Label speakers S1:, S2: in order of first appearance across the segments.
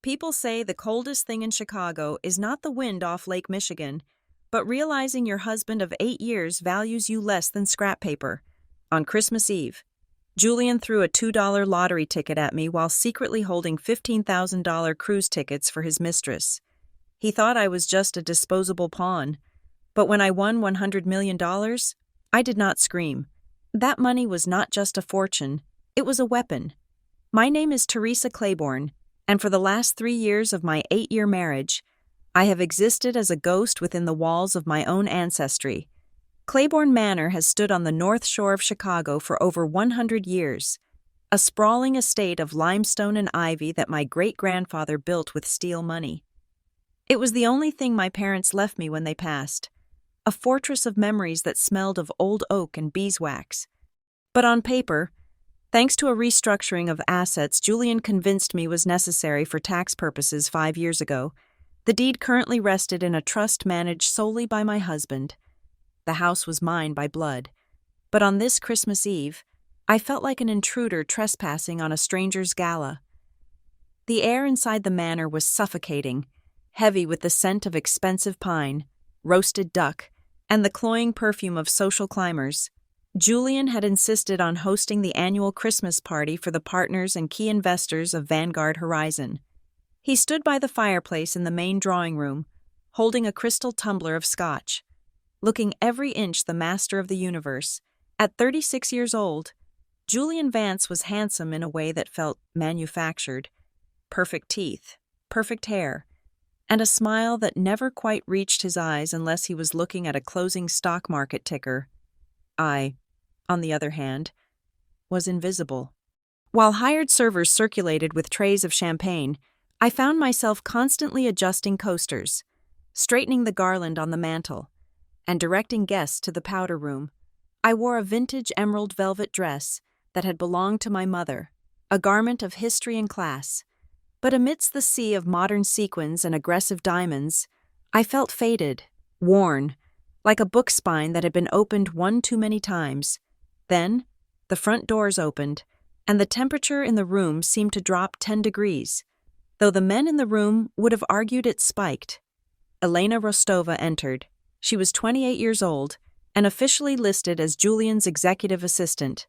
S1: People say the coldest thing in Chicago is not the wind off Lake Michigan, but realizing your husband of 8 years values you less than scrap paper. On Christmas Eve, Julian threw a $2 lottery ticket at me while secretly holding $15,000 cruise tickets for his mistress. He thought I was just a disposable pawn, but when I won $100 million, I did not scream. That money was not just a fortune, it was a weapon. My name is Teresa Claiborne, and for the last 3 years of my 8-year marriage, I have existed as a ghost within the walls of my own ancestry. Claiborne Manor has stood on the North Shore of Chicago for over 100 years, a sprawling estate of limestone and ivy that my great-grandfather built with steel money. It was the only thing my parents left me when they passed, a fortress of memories that smelled of old oak and beeswax. But on paper, thanks to a restructuring of assets Julian convinced me was necessary for tax purposes 5 years ago, the deed currently rested in a trust managed solely by my husband. The house was mine by blood, but on this Christmas Eve, I felt like an intruder trespassing on a stranger's gala. The air inside the manor was suffocating, heavy with the scent of expensive pine, roasted duck, and the cloying perfume of social climbers. Julian had insisted on hosting the annual Christmas party for the partners and key investors of Vanguard Horizon. He stood by the fireplace in the main drawing room, holding a crystal tumbler of scotch, looking every inch the master of the universe. At 36 years old, Julian Vance was handsome in a way that felt manufactured. Perfect teeth, perfect hair, and a smile that never quite reached his eyes unless he was looking at a closing stock market ticker. I, on the other hand, was invisible. While hired servers circulated with trays of champagne, I found myself constantly adjusting coasters, straightening the garland on the mantel, and directing guests to the powder room. I wore a vintage emerald velvet dress that had belonged to my mother, a garment of history and class. But amidst the sea of modern sequins and aggressive diamonds, I felt faded, worn, like a book spine that had been opened one too many times. Then, the front doors opened, and the temperature in the room seemed to drop 10 degrees, though the men in the room would have argued it spiked. Elena Rostova entered. She was 28 years old and officially listed as Julian's executive assistant,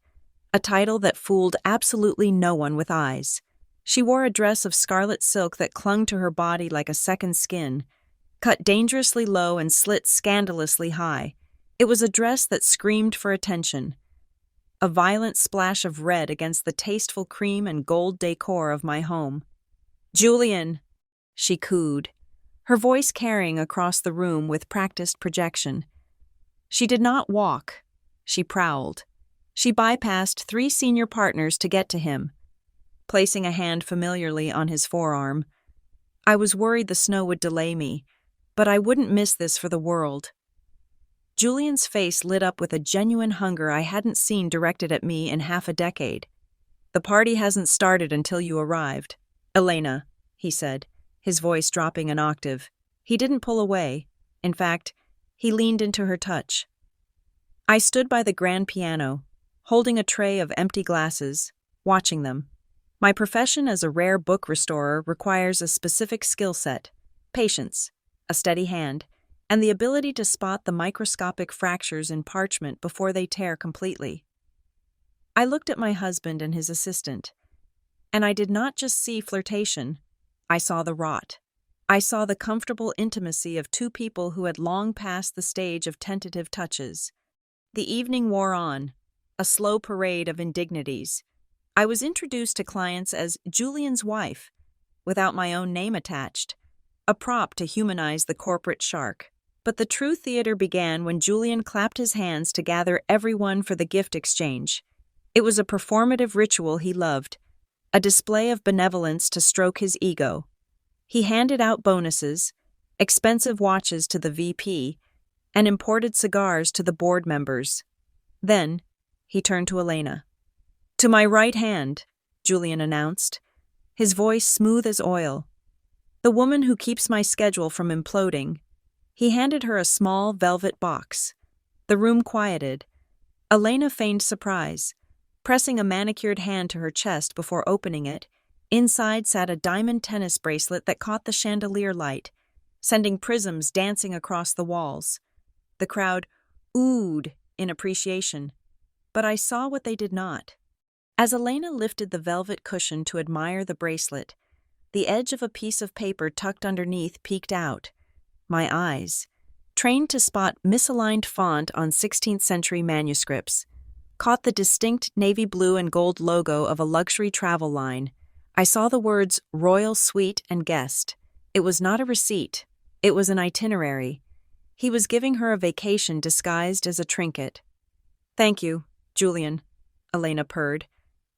S1: a title that fooled absolutely no one with eyes. She wore a dress of scarlet silk that clung to her body like a second skin, cut dangerously low and slit scandalously high. It was a dress that screamed for attention, a violent splash of red against the tasteful cream and gold decor of my home. "Julian," she cooed, her voice carrying across the room with practiced projection. She did not walk. She prowled. She bypassed 3 senior partners to get to him, placing a hand familiarly on his forearm. I was worried the snow would delay me, but I wouldn't miss this for the world. Julian's face lit up with a genuine hunger I hadn't seen directed at me in half a decade. "The party hasn't started until you arrived, Elena," he said, his voice dropping an octave. He didn't pull away. In fact, he leaned into her touch. I stood by the grand piano, holding a tray of empty glasses, watching them. My profession as a rare book restorer requires a specific skill set, patience, a steady hand, and the ability to spot the microscopic fractures in parchment before they tear completely. I looked at my husband and his assistant, and I did not just see flirtation. I saw the rot. I saw the comfortable intimacy of 2 people who had long passed the stage of tentative touches. The evening wore on, a slow parade of indignities. I was introduced to clients as Julian's wife, without my own name attached, a prop to humanize the corporate shark. But the true theater began when Julian clapped his hands to gather everyone for the gift exchange. It was a performative ritual he loved, a display of benevolence to stroke his ego. He handed out bonuses, expensive watches to the VP, and imported cigars to the board members. Then, he turned to Elena. "To my right hand," Julian announced, his voice smooth as oil. "The woman who keeps my schedule from imploding." He handed her a small velvet box. The room quieted. Elena feigned surprise, pressing a manicured hand to her chest before opening it. Inside sat a diamond tennis bracelet that caught the chandelier light, sending prisms dancing across the walls. The crowd oohed in appreciation, but I saw what they did not. As Elena lifted the velvet cushion to admire the bracelet, the edge of a piece of paper tucked underneath peeked out. My eyes, trained to spot misaligned font on 16th century manuscripts, caught the distinct navy blue and gold logo of a luxury travel line. I saw the words Royal Suite and Guest. It was not a receipt. It was an itinerary. He was giving her a vacation disguised as a trinket. "Thank you, Julian," Elena purred,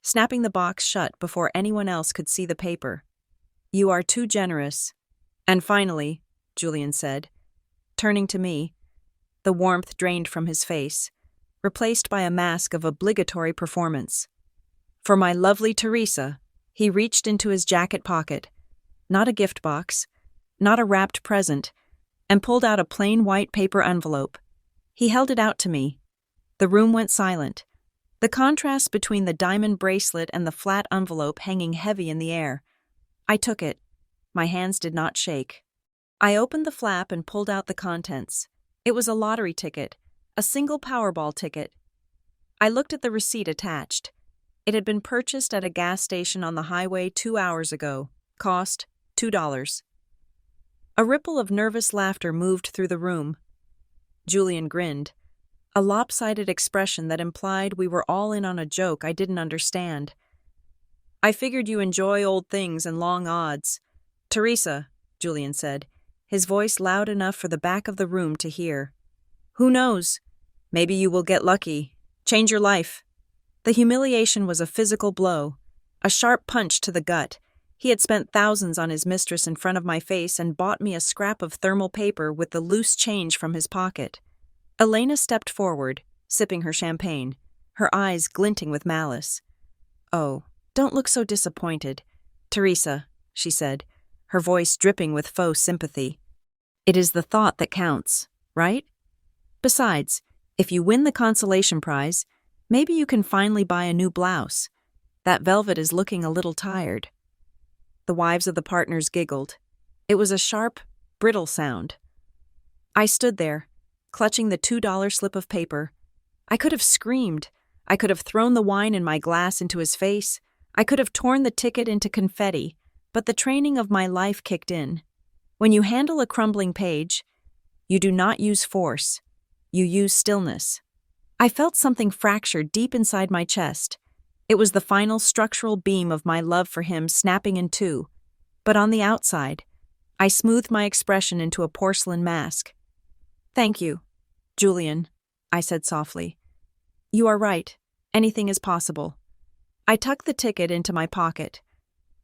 S1: snapping the box shut before anyone else could see the paper. "You are too generous." "And finally," Julian said, turning to me, the warmth drained from his face, replaced by a mask of obligatory performance. "For my lovely Teresa," he reached into his jacket pocket, not a gift box, not a wrapped present, and pulled out a plain white paper envelope. He held it out to me. The room went silent, the contrast between the diamond bracelet and the flat envelope hanging heavy in the air. I took it. My hands did not shake. I opened the flap and pulled out the contents. It was a lottery ticket, a single Powerball ticket. I looked at the receipt attached. It had been purchased at a gas station on the highway 2 hours ago. Cost $2. A ripple of nervous laughter moved through the room. Julian grinned, a lopsided expression that implied we were all in on a joke I didn't understand. "I figured you enjoy old things and long odds. Teresa," Julian said, his voice loud enough for the back of the room to hear. "Who knows? Maybe you will get lucky. Change your life." The humiliation was a physical blow, a sharp punch to the gut. He had spent thousands on his mistress in front of my face and bought me a scrap of thermal paper with the loose change from his pocket. Elena stepped forward, sipping her champagne, her eyes glinting with malice. "Oh, don't look so disappointed, Teresa," she said, her voice dripping with faux sympathy. "It is the thought that counts, right? Besides, if you win the consolation prize, maybe you can finally buy a new blouse. That velvet is looking a little tired." The wives of the partners giggled. It was a sharp, brittle sound. I stood there, clutching the $2 slip of paper. I could have screamed. I could have thrown the wine in my glass into his face. I could have torn the ticket into confetti, but the training of my life kicked in. When you handle a crumbling page, you do not use force. You use stillness. I felt something fracture deep inside my chest. It was the final structural beam of my love for him snapping in two. But on the outside, I smoothed my expression into a porcelain mask. "Thank you, Julian," I said softly. "You are right. Anything is possible." I tucked the ticket into my pocket.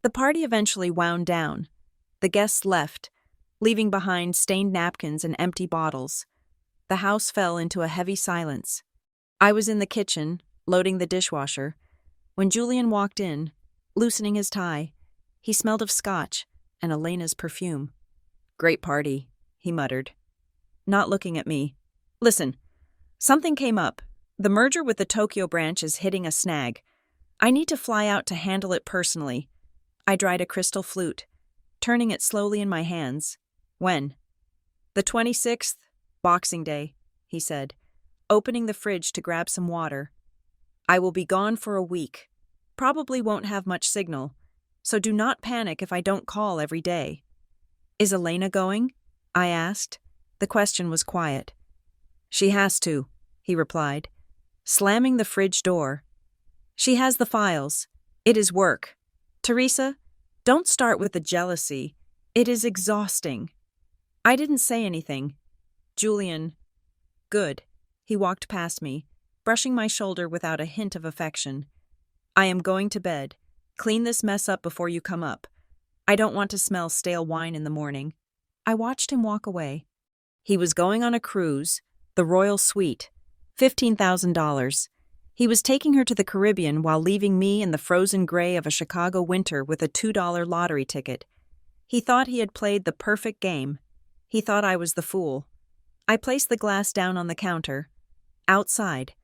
S1: The party eventually wound down. The guests left, leaving behind stained napkins and empty bottles. The house fell into a heavy silence. I was in the kitchen, loading the dishwasher, when Julian walked in, loosening his tie. He smelled of scotch and Elena's perfume. "Great party," he muttered, not looking at me. "Listen, something came up. The merger with the Tokyo branch is hitting a snag. I need to fly out to handle it personally." I dried a crystal flute, turning it slowly in my hands. "When?" "The 26th, Boxing Day," he said, opening the fridge to grab some water. "I will be gone for a week. Probably won't have much signal, so do not panic if I don't call every day." "Is Elena going?" I asked. The question was quiet. "She has to," he replied, slamming the fridge door. "She has the files. It is work. Teresa, don't start with the jealousy. It is exhausting." I didn't say anything. Julian, "Good." He walked past me, brushing my shoulder without a hint of affection. "I am going to bed. Clean this mess up before you come up. I don't want to smell stale wine in the morning." I watched him walk away. He was going on a cruise, the Royal Suite, $15,000. He was taking her to the Caribbean while leaving me in the frozen gray of a Chicago winter with a $2 lottery ticket. He thought he had played the perfect game. He thought I was the fool. I placed the glass down on the counter. Outside,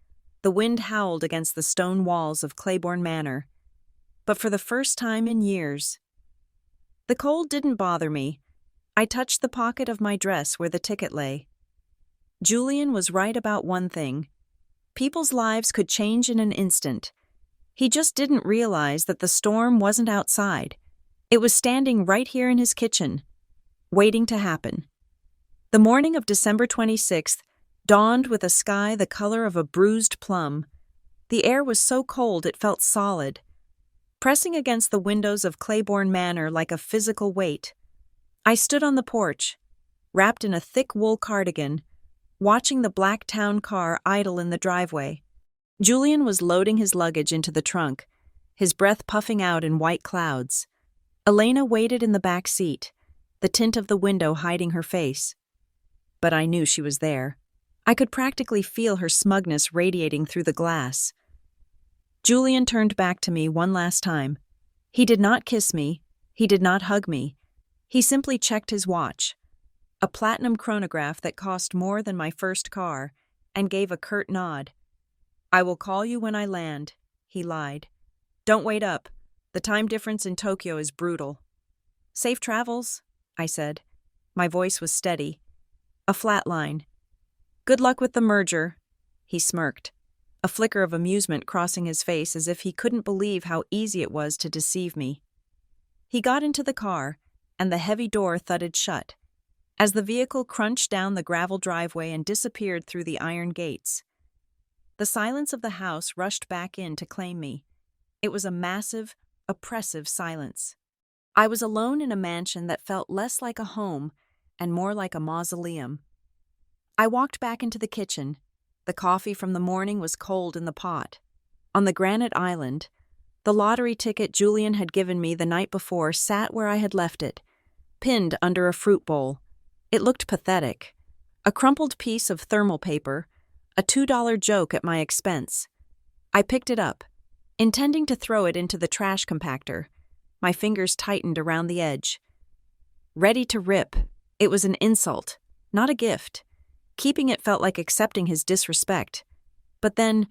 S1: the wind howled against the stone walls of Claiborne Manor. but for the first time in years. The cold didn't bother me. I touched the pocket of my dress where the ticket lay. Julian was right about one thing. People's lives could change in an instant. He just didn't realize that the storm wasn't outside. It was standing right here in his kitchen, waiting to happen. The morning of December 26th dawned with a sky the color of a bruised plum. The air was so cold it felt solid, pressing against the windows of Claiborne Manor like a physical weight. I stood on the porch, wrapped in a thick wool cardigan, watching the black town car idle in the driveway. Julian was loading his luggage into the trunk, his breath puffing out in white clouds. Elena waited in the back seat, the tint of the window hiding her face. But I knew she was there. I could practically feel her smugness radiating through the glass. Julian turned back to me one last time. He did not kiss me. He did not hug me. He simply checked his watch, a platinum chronograph that cost more than my first car, and gave a curt nod. "I will call you when I land," he lied. "Don't wait up. The time difference in Tokyo is brutal." "Safe travels," I said. My voice was steady, a flat line. "Good luck with the merger," he smirked, a flicker of amusement crossing his face as if he couldn't believe how easy it was to deceive me. He got into the car, and the heavy door thudded shut, as the vehicle crunched down the gravel driveway and disappeared through the iron gates. The silence of the house rushed back in to claim me. It was a massive, oppressive silence. I was alone in a mansion that felt less like a home and more like a mausoleum. I walked back into the kitchen. The coffee from the morning was cold in the pot. On the granite island, the lottery ticket Julian had given me the night before sat where I had left it, pinned under a fruit bowl. It looked pathetic. A crumpled piece of thermal paper, a $2 joke at my expense. I picked it up, intending to throw it into the trash compactor. My fingers tightened around the edge. Ready to rip, it was an insult, not a gift. Keeping it felt like accepting his disrespect. But then,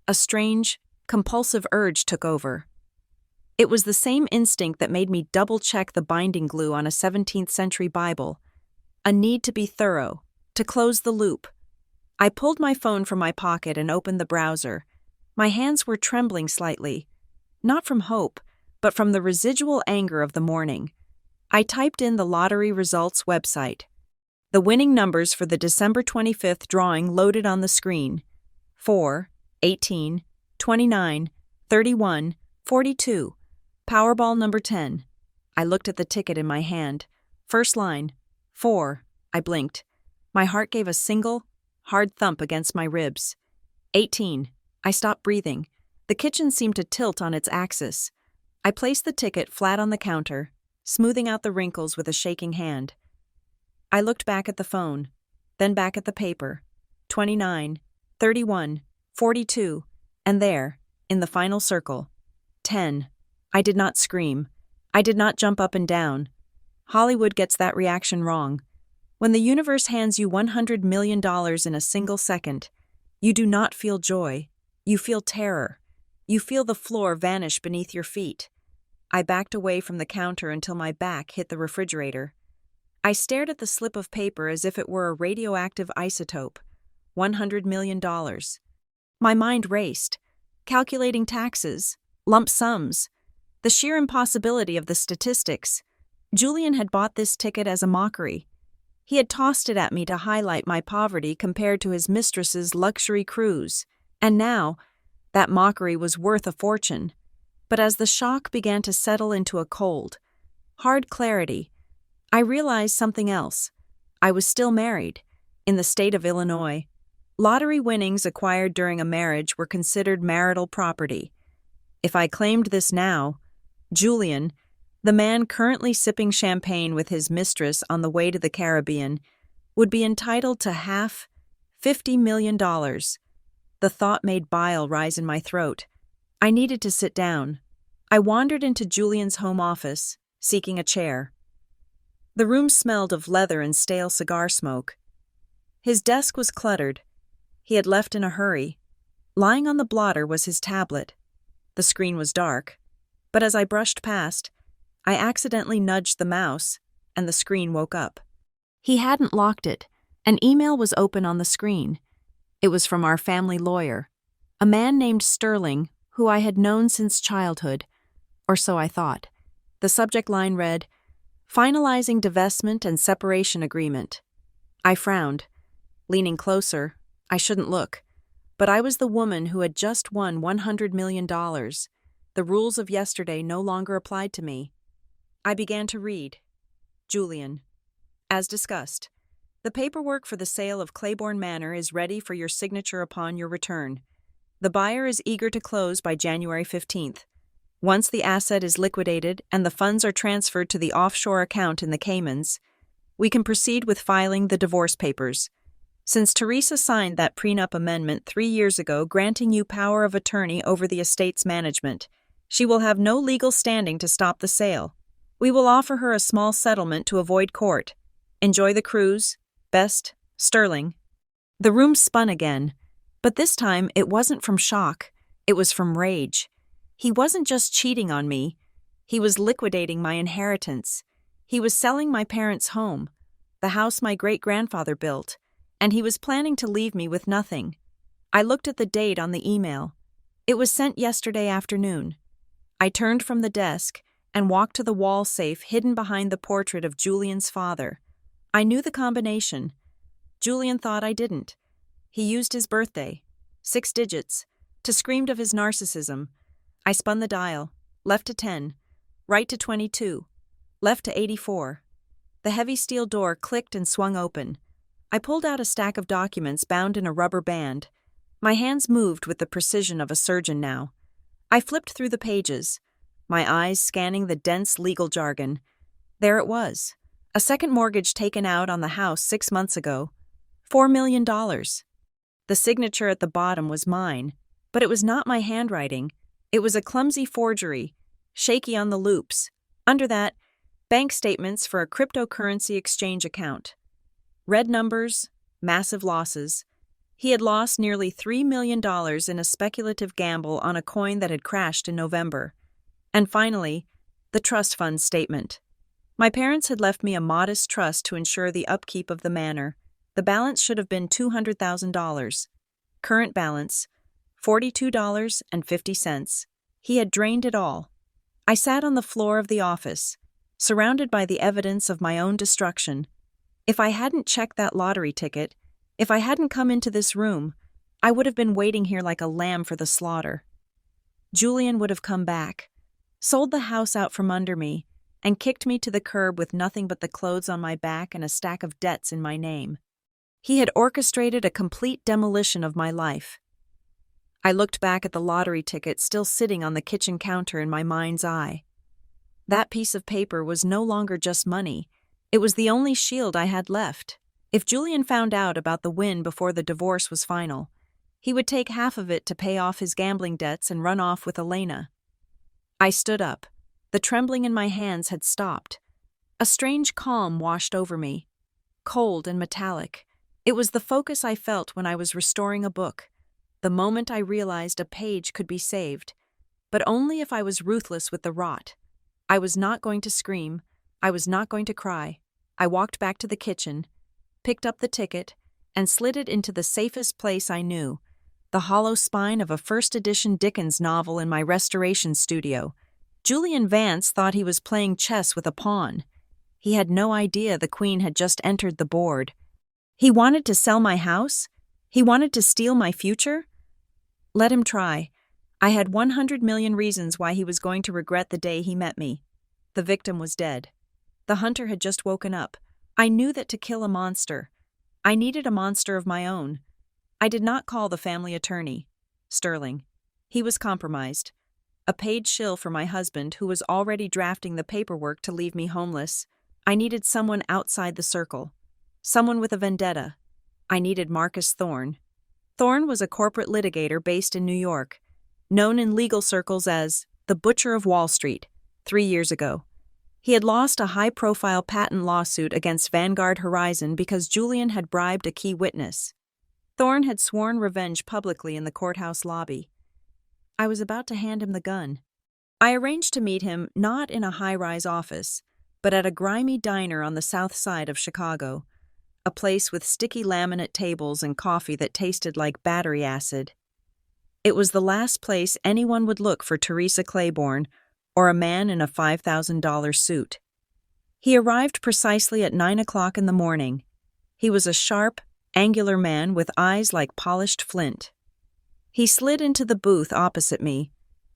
S1: a strange, compulsive urge took over. It was the same instinct that made me double-check the binding glue on a 17th century Bible. A need to be thorough, to close the loop. I pulled my phone from my pocket and opened the browser. My hands were trembling slightly, not from hope, but from the residual anger of the morning. I typed in the lottery results website. The winning numbers for the December 25th drawing loaded on the screen: 4, 18, 29, 31, 42. Powerball number 10. I looked at the ticket in my hand. First line, 4. I blinked. My heart gave a single, hard thump against my ribs. 18. I stopped breathing. The kitchen seemed to tilt on its axis. I placed the ticket flat on the counter, smoothing out the wrinkles with a shaking hand. I looked back at the phone, then back at the paper. 29, 31, 42, and there, in the final circle, 10. I did not scream. I did not jump up and down. Hollywood gets that reaction wrong. When the universe hands you $100 million in a single second, you do not feel joy. You feel terror. You feel the floor vanish beneath your feet. I backed away from the counter until my back hit the refrigerator. I stared at the slip of paper as if it were a radioactive isotope. $100 million. My mind raced, calculating taxes, lump sums, the sheer impossibility of the statistics. Julian had bought this ticket as a mockery. He had tossed it at me to highlight my poverty compared to his mistress's luxury cruise. And now, that mockery was worth a fortune. But as the shock began to settle into a cold, hard clarity, I realized something else. I was still married, in the state of Illinois. Lottery winnings acquired during a marriage were considered marital property. If I claimed this now, Julian, the man currently sipping champagne with his mistress on the way to the Caribbean, would be entitled to half, $50 million. The thought made bile rise in my throat. I needed to sit down. I wandered into Julian's home office, seeking a chair. The room smelled of leather and stale cigar smoke. His desk was cluttered. He had left in a hurry. Lying on the blotter was his tablet. The screen was dark. But as I brushed past, I accidentally nudged the mouse, and the screen woke up. He hadn't locked it. An email was open on the screen. It was from our family lawyer, a man named Sterling, who I had known since childhood, or so I thought. The subject line read, "Finalizing divestment and separation agreement." I frowned. Leaning closer, I shouldn't look, but I was the woman who had just won $100 million. The rules of yesterday no longer applied to me. I began to read. Julian. As discussed, the paperwork for the sale of Claiborne Manor is ready for your signature upon your return. The buyer is eager to close by January 15th. Once the asset is liquidated and the funds are transferred to the offshore account in the Caymans, we can proceed with filing the divorce papers. Since Teresa signed that prenup amendment 3 years ago granting you power of attorney over the estate's management, she will have no legal standing to stop the sale. We will offer her a small settlement to avoid court. Enjoy the cruise. Best, Sterling. The room spun again, but this time it wasn't from shock, it was from rage. He wasn't just cheating on me, he was liquidating my inheritance. He was selling my parents' home, the house my great-grandfather built, and he was planning to leave me with nothing. I looked at the date on the email. It was sent yesterday afternoon. I turned from the desk and walked to the wall safe hidden behind the portrait of Julian's father. I knew the combination. Julian thought I didn't. He used his birthday, 6 digits, to scream of his narcissism. I spun the dial, left to 10, right to 22, left to 84. The heavy steel door clicked and swung open. I pulled out a stack of documents bound in a rubber band. My hands moved with the precision of a surgeon now. I flipped through the pages, my eyes scanning the dense legal jargon. There it was. A second mortgage taken out on the house 6 months ago. $4 million. The signature at the bottom was mine, but it was not my handwriting. It was a clumsy forgery, shaky on the loops. Under that, bank statements for a cryptocurrency exchange account. Red numbers, massive losses. He had lost nearly $3 million in a speculative gamble on a coin that had crashed in November. And finally, the trust fund statement. My parents had left me a modest trust to ensure the upkeep of the manor. The balance should have been $200,000. Current balance, $42.50. He had drained it all. I sat on the floor of the office, surrounded by the evidence of my own destruction. If I hadn't checked that lottery ticket, if I hadn't come into this room, I would have been waiting here like a lamb for the slaughter. Julian would have come back, sold the house out from under me, and kicked me to the curb with nothing but the clothes on my back and a stack of debts in my name. He had orchestrated a complete demolition of my life. I looked back at the lottery ticket still sitting on the kitchen counter in my mind's eye. That piece of paper was no longer just money. It was the only shield I had left. If Julian found out about the win before the divorce was final, he would take half of it to pay off his gambling debts and run off with Elena. I stood up. The trembling in my hands had stopped. A strange calm washed over me, cold and metallic. It was the focus I felt when I was restoring a book, the moment I realized a page could be saved, but only if I was ruthless with the rot. I was not going to scream. I was not going to cry. I walked back to the kitchen, picked up the ticket, and slid it into the safest place I knew, the hollow spine of a first-edition Dickens novel in my restoration studio. Julian Vance thought he was playing chess with a pawn. He had no idea the queen had just entered the board. He wanted to sell my house? He wanted to steal my future? Let him try. I had 100 million reasons why he was going to regret the day he met me. The victim was dead. The hunter had just woken up. I knew that to kill a monster, I needed a monster of my own. I did not call the family attorney, Sterling. He was compromised. A paid shill for my husband who was already drafting the paperwork to leave me homeless. I needed someone outside the circle. Someone with a vendetta. I needed Marcus Thorne. Thorne was a corporate litigator based in New York, known in legal circles as the Butcher of Wall Street, 3 years ago. He had lost a high-profile patent lawsuit against Vanguard Horizon because Julian had bribed a key witness. Thorne had sworn revenge publicly in the courthouse lobby. I was about to hand him the gun. I arranged to meet him not in a high-rise office, but at a grimy diner on the south side of Chicago, a place with sticky laminate tables and coffee that tasted like battery acid. It was the last place anyone would look for Teresa Claiborne or a man in a $5,000 suit. He arrived precisely at 9 o'clock in the morning. He was a sharp, angular man with eyes like polished flint. He slid into the booth opposite me,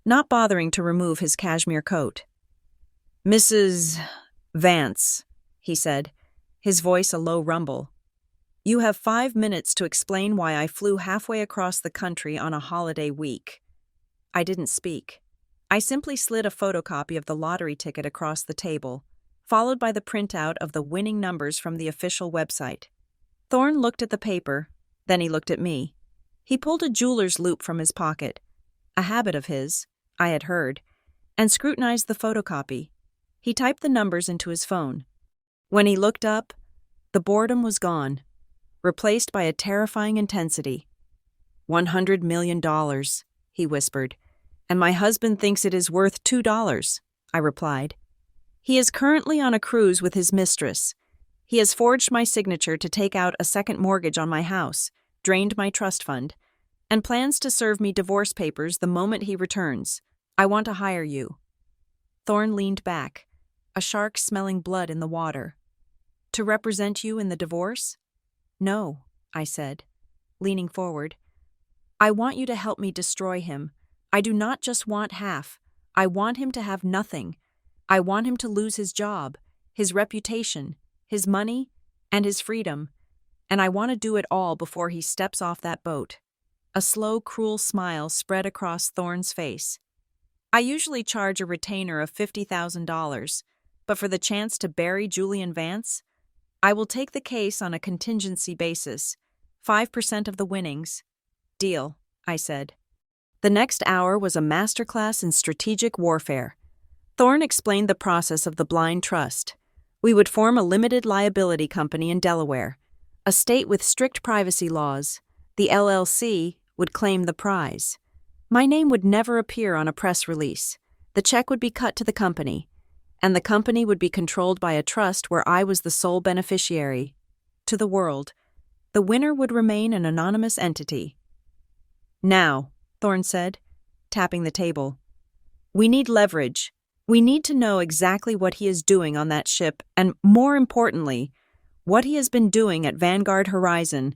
S1: not bothering to remove his cashmere coat. "Mrs. Vance," he said, his voice a low rumble. "You have 5 minutes to explain why I flew halfway across the country on a holiday week." I didn't speak. I simply slid a photocopy of the lottery ticket across the table, followed by the printout of the winning numbers from the official website. Thorne looked at the paper, then he looked at me. He pulled a jeweler's loupe from his pocket, a habit of his, I had heard, and scrutinized the photocopy. He typed the numbers into his phone. When he looked up, the boredom was gone, replaced by a terrifying intensity. $100 million, he whispered, and my husband thinks it is worth $2, I replied. He is currently on a cruise with his mistress. He has forged my signature to take out a second mortgage on my house, drained my trust fund, and plans to serve me divorce papers the moment he returns. I want to hire you. Thorne leaned back, a shark smelling blood in the water. To represent you in the divorce? No, I said, leaning forward. I want you to help me destroy him. I do not just want half. I want him to have nothing. I want him to lose his job, his reputation, his money, and his freedom. And I want to do it all before he steps off that boat. A slow, cruel smile spread across Thorne's face. I usually charge a retainer of $50,000, but for the chance to bury Julian Vance, I will take the case on a contingency basis, 5% of the winnings. Deal, I said. The next hour was a masterclass in strategic warfare. Thorne explained the process of the blind trust. We would form a limited liability company in Delaware, a state with strict privacy laws. The LLC would claim the prize. My name would never appear on a press release. The check would be cut to the company, and the company would be controlled by a trust where I was the sole beneficiary. To the world, the winner would remain an anonymous entity. Now, Thorne said, tapping the table, we need leverage. We need to know exactly what he is doing on that ship and, more importantly, what he has been doing at Vanguard Horizon.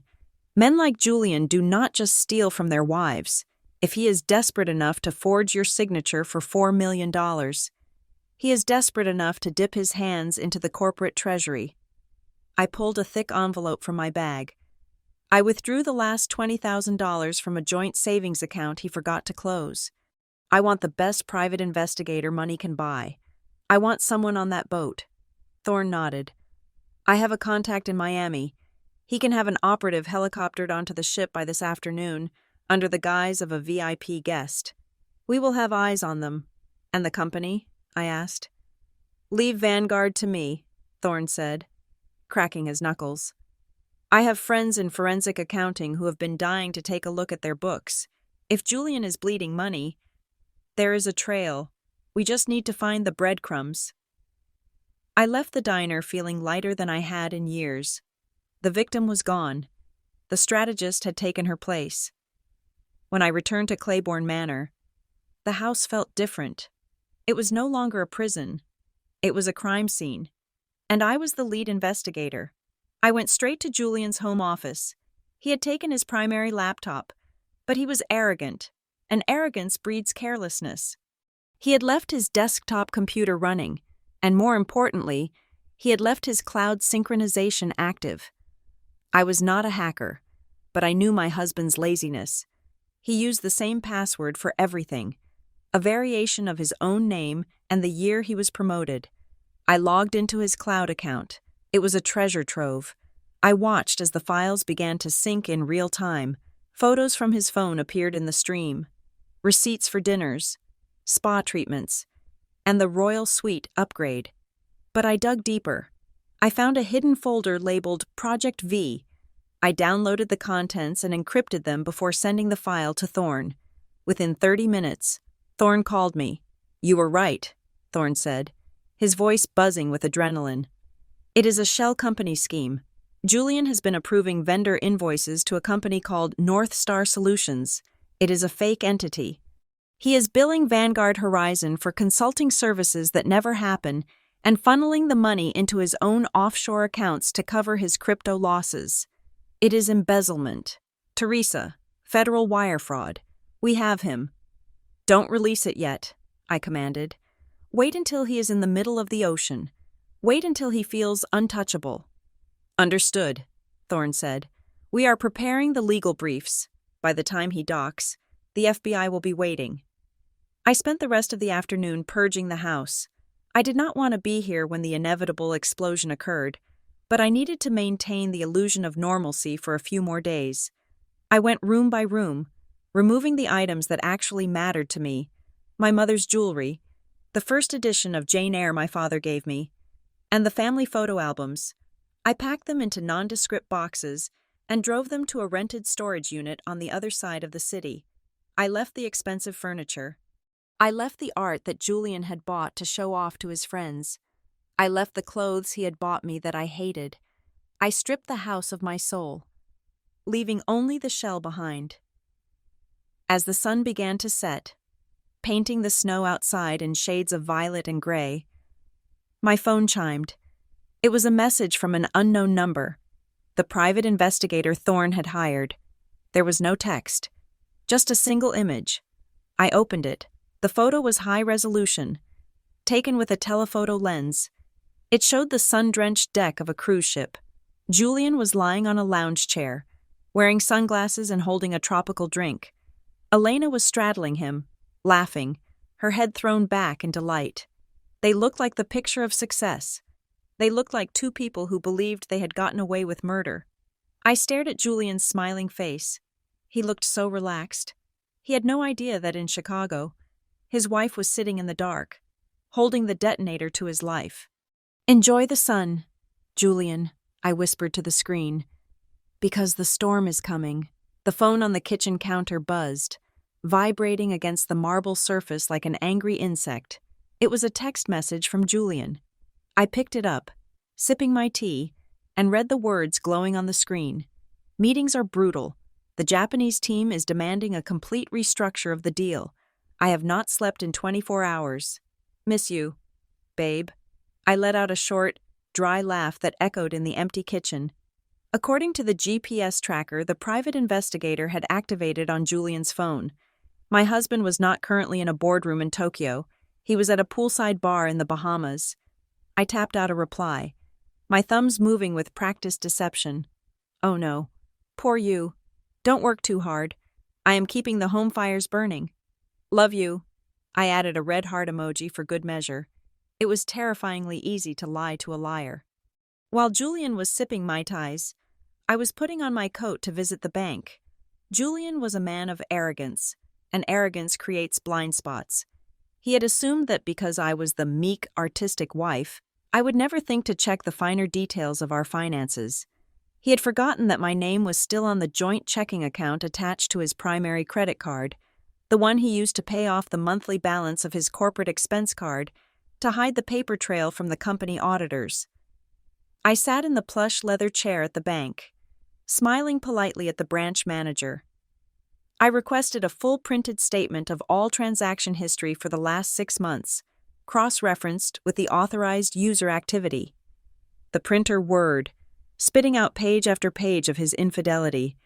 S1: Men like Julian do not just steal from their wives. If he is desperate enough to forge your signature for $4 million, he is desperate enough to dip his hands into the corporate treasury. I pulled a thick envelope from my bag. I withdrew the last $20,000 from a joint savings account he forgot to close. I want the best private investigator money can buy. I want someone on that boat. Thorne nodded. I have a contact in Miami. He can have an operative helicoptered onto the ship by this afternoon, under the guise of a VIP guest. We will have eyes on them. And the company? I asked. Leave Vanguard to me, Thorne said, cracking his knuckles. I have friends in forensic accounting who have been dying to take a look at their books. If Julian is bleeding money, there is a trail. We just need to find the breadcrumbs. I left the diner feeling lighter than I had in years. The victim was gone. The strategist had taken her place. When I returned to Claiborne Manor, the house felt different. It was no longer a prison. It was a crime scene. And I was the lead investigator. I went straight to Julian's home office. He had taken his primary laptop, but he was arrogant, and arrogance breeds carelessness. He had left his desktop computer running, and more importantly, he had left his cloud synchronization active. I was not a hacker, but I knew my husband's laziness. He used the same password for everything, a variation of his own name and the year he was promoted. I logged into his cloud account. It was a treasure trove. I watched as the files began to sync in real time. Photos from his phone appeared in the stream. Receipts for dinners, spa treatments, and the Royal Suite upgrade. But I dug deeper. I found a hidden folder labeled Project V. I downloaded the contents and encrypted them before sending the file to Thorne. Within 30 minutes, Thorne called me. You were right, Thorne said, his voice buzzing with adrenaline. It is a shell company scheme. Julian has been approving vendor invoices to a company called North Star Solutions. It is a fake entity. He is billing Vanguard Horizon for consulting services that never happen and funneling the money into his own offshore accounts to cover his crypto losses. It is embezzlement. Teresa, federal wire fraud. We have him. Don't release it yet, I commanded. Wait until he is in the middle of the ocean. Wait until he feels untouchable. Understood, Thorne said. We are preparing the legal briefs. By the time he docks, the FBI will be waiting. I spent the rest of the afternoon purging the house. I did not want to be here when the inevitable explosion occurred, but I needed to maintain the illusion of normalcy for a few more days. I went room by room, removing the items that actually mattered to me, my mother's jewelry, the first edition of Jane Eyre my father gave me, and the family photo albums. I packed them into nondescript boxes and drove them to a rented storage unit on the other side of the city. I left the expensive furniture. I left the art that Julian had bought to show off to his friends. I left the clothes he had bought me that I hated. I stripped the house of my soul, leaving only the shell behind. As the sun began to set, painting the snow outside in shades of violet and gray, my phone chimed. It was a message from an unknown number, the private investigator Thorne had hired. There was no text, just a single image. I opened it. The photo was high resolution, taken with a telephoto lens. It showed the sun-drenched deck of a cruise ship. Julian was lying on a lounge chair, wearing sunglasses and holding a tropical drink. Elena was straddling him, laughing, her head thrown back in delight. They looked like the picture of success. They looked like two people who believed they had gotten away with murder. I stared at Julian's smiling face. He looked so relaxed. He had no idea that in Chicago, his wife was sitting in the dark, holding the detonator to his life. Enjoy the sun, Julian, I whispered to the screen. Because the storm is coming. The phone on the kitchen counter buzzed, vibrating against the marble surface like an angry insect. It was a text message from Julian. I picked it up, sipping my tea, and read the words glowing on the screen. Meetings are brutal. The Japanese team is demanding a complete restructure of the deal. I have not slept in 24 hours. Miss you, babe. I let out a short, dry laugh that echoed in the empty kitchen. According to the GPS tracker the private investigator had activated on Julian's phone, my husband was not currently in a boardroom in Tokyo. He was at a poolside bar in the Bahamas. I tapped out a reply, my thumbs moving with practiced deception. Oh no. Poor you. Don't work too hard. I am keeping the home fires burning. Love you. I added a red heart emoji for good measure. It was terrifyingly easy to lie to a liar. While Julian was sipping Mai Tais, I was putting on my coat to visit the bank. Julian was a man of arrogance, and arrogance creates blind spots. He had assumed that because I was the meek, artistic wife, I would never think to check the finer details of our finances. He had forgotten that my name was still on the joint checking account attached to his primary credit card, the one he used to pay off the monthly balance of his corporate expense card to hide the paper trail from the company auditors. I sat in the plush leather chair at the bank, smiling politely at the branch manager. I requested a full printed statement of all transaction history for the last 6 months, cross-referenced with the authorized user activity. The printer whirred, spitting out page after page of his infidelity.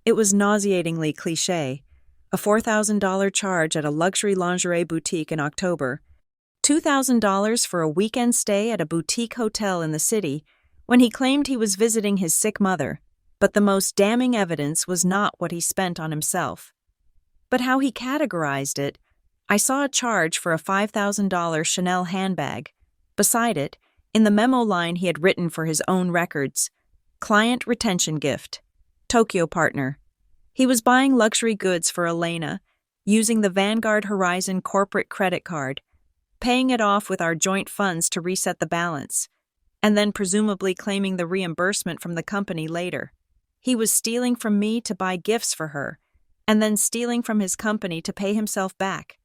S1: It was nauseatingly cliché. A $4,000 charge at a luxury lingerie boutique in October, $2,000 for a weekend stay at a boutique hotel in the city when he claimed he was visiting his sick mother, but the most damning evidence was not what he spent on himself, but how he categorized it. I saw a charge for a $5,000 Chanel handbag. Beside it, in the memo line he had written for his own records, client retention gift, Tokyo partner. He was buying luxury goods for Elena, using the Vanguard Horizon corporate credit card, paying it off with our joint funds to reset the balance, and then presumably claiming the reimbursement from the company later. He was stealing from me to buy gifts for her, and then stealing from his company to pay himself back.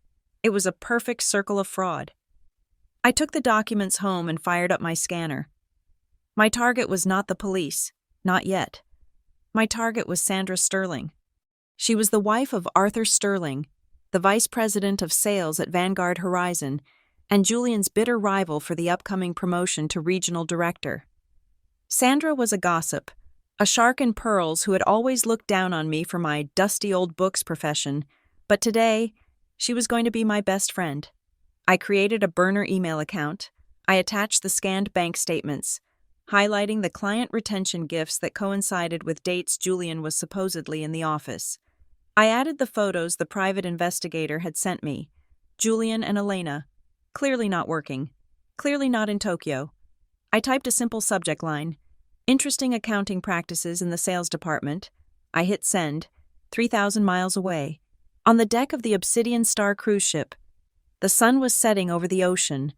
S1: It was a perfect circle of fraud. I took the documents home and fired up my scanner. My target was not the police, not yet. My target was Sandra Sterling. She was the wife of Arthur Sterling, the vice president of sales at Vanguard Horizon, and Julian's bitter rival for the upcoming promotion to regional director. Sandra was a gossip, a shark in pearls who had always looked down on me for my dusty old books profession, but today, she was going to be my best friend. I created a burner email account. I attached the scanned bank statements, highlighting the client retention gifts that coincided with dates Julian was supposedly in the office. I added the photos the private investigator had sent me, Julian and Elena, clearly not working, clearly not in Tokyo. I typed a simple subject line, interesting accounting practices in the sales department. I hit send, 3,000 miles away, on the deck of the Obsidian Star cruise ship. The sun was setting over the ocean.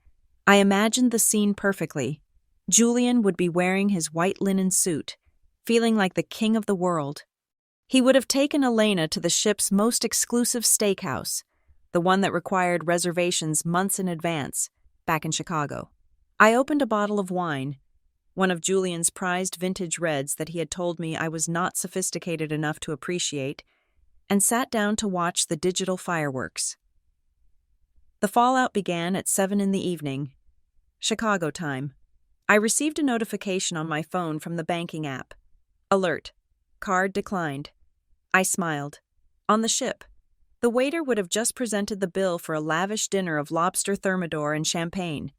S1: I imagined the scene perfectly. Julian would be wearing his white linen suit, feeling like the king of the world. He would have taken Elena to the ship's most exclusive steakhouse, the one that required reservations months in advance, back in Chicago. I opened a bottle of wine, one of Julian's prized vintage reds that he had told me I was not sophisticated enough to appreciate, and sat down to watch the digital fireworks. The fallout began at 7 p.m, Chicago time. I received a notification on my phone from the banking app. Alert. Card declined. I smiled. On the ship, the waiter would have just presented the bill for a lavish dinner of lobster thermidor and champagne.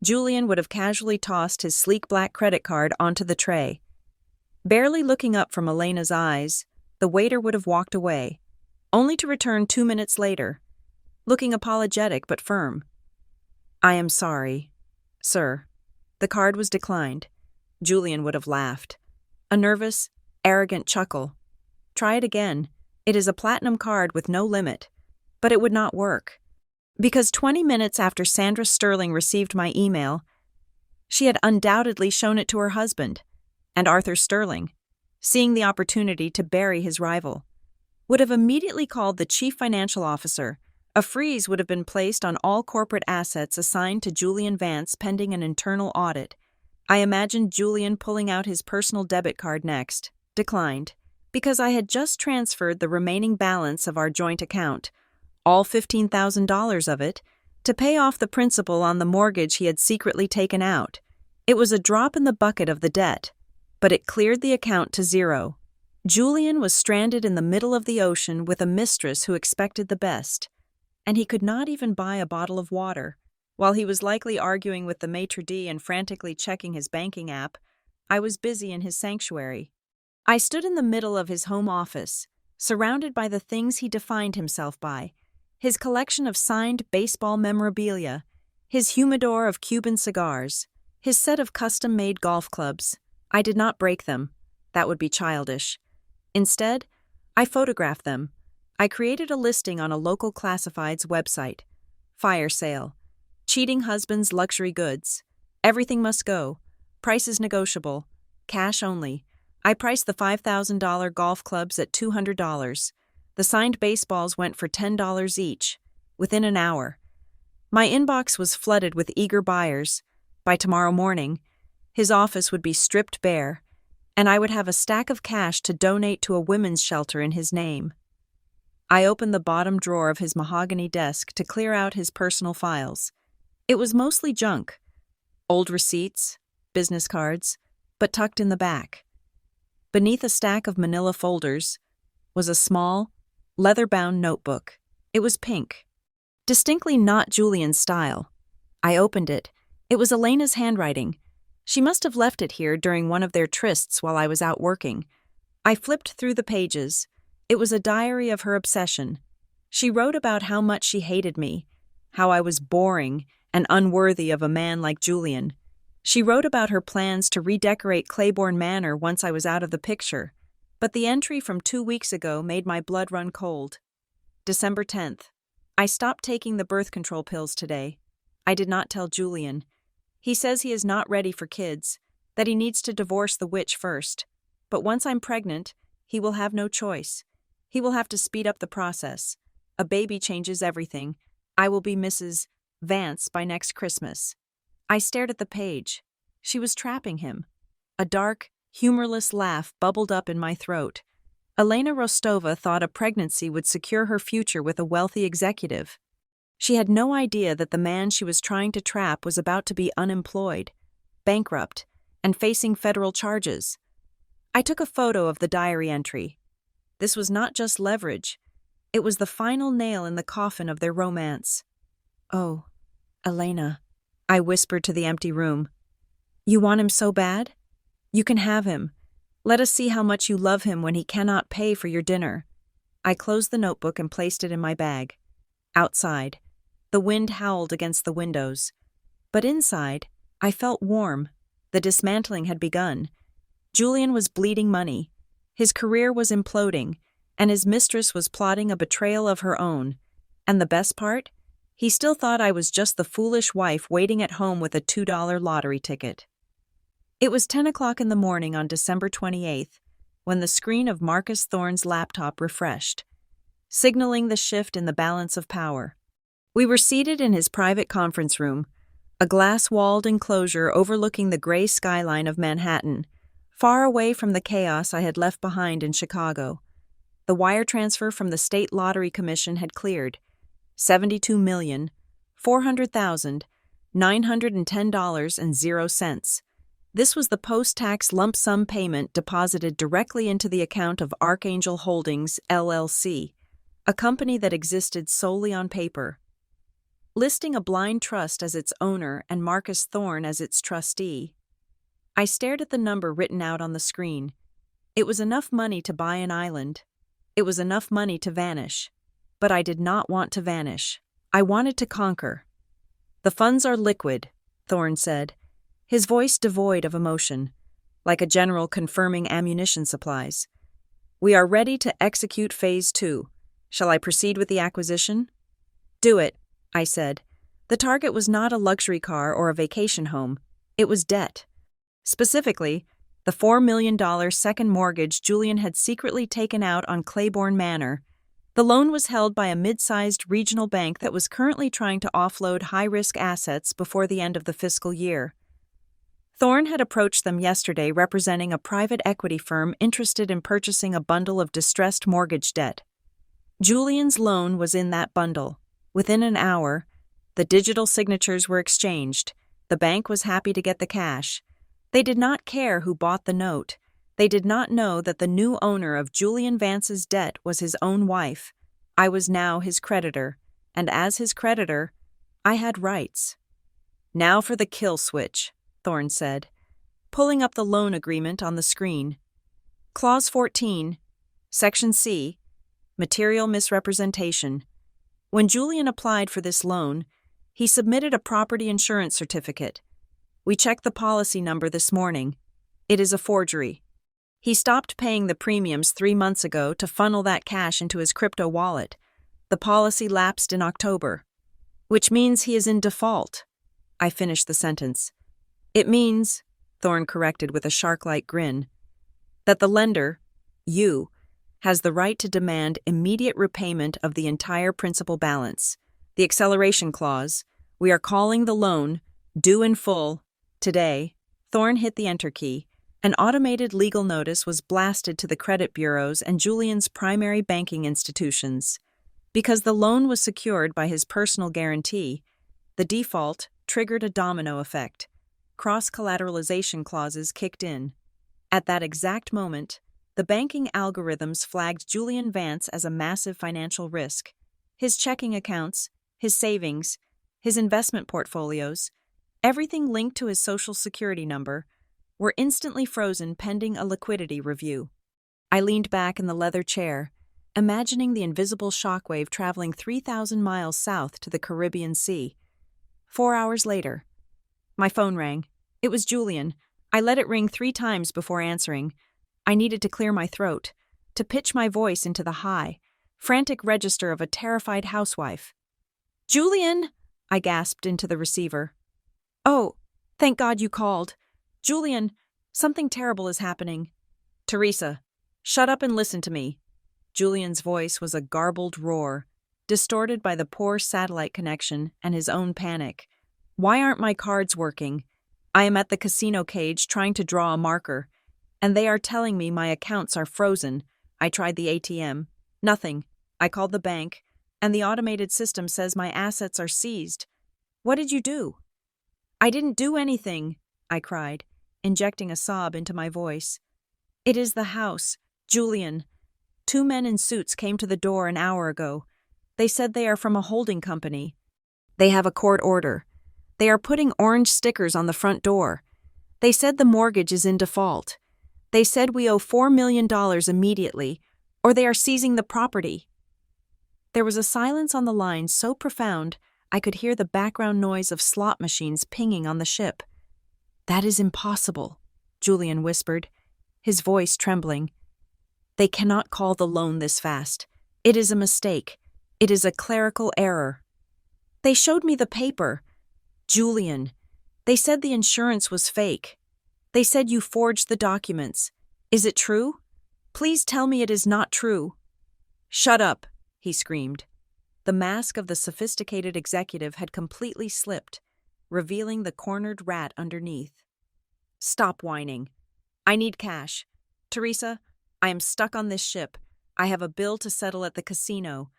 S1: Julian would have casually tossed his sleek black credit card onto the tray. Barely looking up from Elena's eyes, the waiter would have walked away, only to return 2 minutes later, looking apologetic but firm. "I am sorry, sir. The card was declined." Julian would have laughed. A nervous, arrogant chuckle. "Try it again. It is a platinum card with no limit." But it would not work. Because 20 minutes after Sandra Sterling received my email, she had undoubtedly shown it to her husband, and Arthur Sterling, seeing the opportunity to bury his rival, would have immediately called the chief financial officer. A freeze would have been placed on all corporate assets assigned to Julian Vance pending an internal audit. I imagined Julian pulling out his personal debit card next. Declined. Because I had just transferred the remaining balance of our joint account, all $15,000 of it, to pay off the principal on the mortgage he had secretly taken out. It was a drop in the bucket of the debt, but it cleared the account to zero. Julian was stranded in the middle of the ocean with a mistress who expected the best, and he could not even buy a bottle of water. While he was likely arguing with the maitre d' and frantically checking his banking app, I was busy in his sanctuary. I stood in the middle of his home office, surrounded by the things he defined himself by: his collection of signed baseball memorabilia, his humidor of Cuban cigars, his set of custom-made golf clubs. I did not break them. That would be childish. Instead, I photographed them. I created a listing on a local classifieds website. Fire sale. Cheating husband's luxury goods. Everything must go. Prices negotiable. Cash only. I priced the $5,000 golf clubs at $200. The signed baseballs went for $10 each, within an hour. My inbox was flooded with eager buyers. By tomorrow morning, his office would be stripped bare, and I would have a stack of cash to donate to a women's shelter in his name. I opened the bottom drawer of his mahogany desk to clear out his personal files. It was mostly junk. Old receipts, business cards, but tucked in the back. Beneath a stack of manila folders was a small, leather-bound notebook. It was pink. Distinctly not Julian's style. I opened it. It was Elena's handwriting. She must have left it here during one of their trysts while I was out working. I flipped through the pages. It was a diary of her obsession. She wrote about how much she hated me, how I was boring and unworthy of a man like Julian. She wrote about her plans to redecorate Claiborne Manor once I was out of the picture, but the entry from 2 weeks ago made my blood run cold. December 10th. I stopped taking the birth control pills today. I did not tell Julian. He says he is not ready for kids, that he needs to divorce the witch first. But once I'm pregnant, he will have no choice. He will have to speed up the process. A baby changes everything. I will be Mrs. Vance by next Christmas. I stared at the page. She was trapping him. A dark, humorless laugh bubbled up in my throat. Elena Rostova thought a pregnancy would secure her future with a wealthy executive. She had no idea that the man she was trying to trap was about to be unemployed, bankrupt, and facing federal charges. I took a photo of the diary entry. This was not just leverage. It was the final nail in the coffin of their romance. "Oh, Elena," I whispered to the empty room. "You want him so bad? You can have him. Let us see how much you love him when he cannot pay for your dinner." I closed the notebook and placed it in my bag. Outside, the wind howled against the windows. But inside, I felt warm. The dismantling had begun. Julian was bleeding money. His career was imploding, and his mistress was plotting a betrayal of her own. And the best part? He still thought I was just the foolish wife waiting at home with a $2 lottery ticket. It was 10 o'clock in the morning on December 28th, when the screen of Marcus Thorne's laptop refreshed, signaling the shift in the balance of power. We were seated in his private conference room, a glass-walled enclosure overlooking the gray skyline of Manhattan, far away from the chaos I had left behind in Chicago. The wire transfer from the State Lottery Commission had cleared, $72,400,910.00. This was the post-tax lump sum payment deposited directly into the account of Archangel Holdings, LLC, a company that existed solely on paper. Listing a blind trust as its owner and Marcus Thorne as its trustee, I stared at the number written out on the screen. It was enough money to buy an island. It was enough money to vanish. But I did not want to vanish. I wanted to conquer. "The funds are liquid," Thorne said, his voice devoid of emotion, like a general confirming ammunition supplies. "We are ready to execute Phase 2. Shall I proceed with the acquisition?" "Do it," I said. The target was not a luxury car or a vacation home. It was debt. Specifically, the $4 million second mortgage Julian had secretly taken out on Claiborne Manor. The loan was held by a mid-sized regional bank that was currently trying to offload high-risk assets before the end of the fiscal year. Thorne had approached them yesterday representing a private equity firm interested in purchasing a bundle of distressed mortgage debt. Julian's loan was in that bundle. Within an hour, the digital signatures were exchanged. The bank was happy to get the cash. They did not care who bought the note. They did not know that the new owner of Julian Vance's debt was his own wife. I was now his creditor, and as his creditor, I had rights. "Now for the kill switch," Thorne said, pulling up the loan agreement on the screen. Clause 14, Section C, Material Misrepresentation. When Julian applied for this loan, he submitted a property insurance certificate. We checked the policy number this morning. It is a forgery. He stopped paying the premiums 3 months ago to funnel that cash into his crypto wallet. The policy lapsed in October, which means he is in default. I finished the sentence. "It means," Thorne corrected with a shark-like grin, "that the lender, you, has the right to demand immediate repayment of the entire principal balance. The acceleration clause, we are calling the loan, due in full, today." Thorne hit the enter key. An automated legal notice was blasted to the credit bureaus and Julian's primary banking institutions. Because the loan was secured by his personal guarantee, the default triggered a domino effect. Cross-collateralization clauses kicked in. At that exact moment, the banking algorithms flagged Julian Vance as a massive financial risk. His checking accounts, his savings, his investment portfolios, everything linked to his social security number, were instantly frozen pending a liquidity review. I leaned back in the leather chair, imagining the invisible shockwave traveling 3,000 miles south to the Caribbean Sea. 4 hours later, my phone rang. It was Julian. I let it ring 3 times before answering. I needed to clear my throat, to pitch my voice into the high, frantic register of a terrified housewife. "Julian!" I gasped into the receiver. "Oh, thank God you called. Julian, something terrible is happening." "Teresa, shut up and listen to me." Julian's voice was a garbled roar, distorted by the poor satellite connection and his own panic. Why aren't my cards working? I am at the casino cage trying to draw a marker, and they are telling me my accounts are frozen. I tried the ATM. Nothing. I called the bank, and the automated system says my assets are seized. What did you do? I didn't do anything, I cried, injecting a sob into my voice. It is the house, Julian. 2 men in suits came to the door an hour ago. They said they are from a holding company. They have a court order. They are putting orange stickers on the front door. They said the mortgage is in default. They said we owe $4 million immediately, or they are seizing the property. There was a silence on the line so profound I could hear the background noise of slot machines pinging on the ship. That is impossible, Julian whispered, his voice trembling. They cannot call the loan this fast. It is a mistake. It is a clerical error. They showed me the paper. Julian, they said the insurance was fake. They said you forged the documents. Is it true? Please tell me it is not true. Shut up, he screamed. The mask of the sophisticated executive had completely slipped, revealing the cornered rat underneath. Stop whining. I need cash. Teresa, I am stuck on this ship. I have a bill to settle at the casino,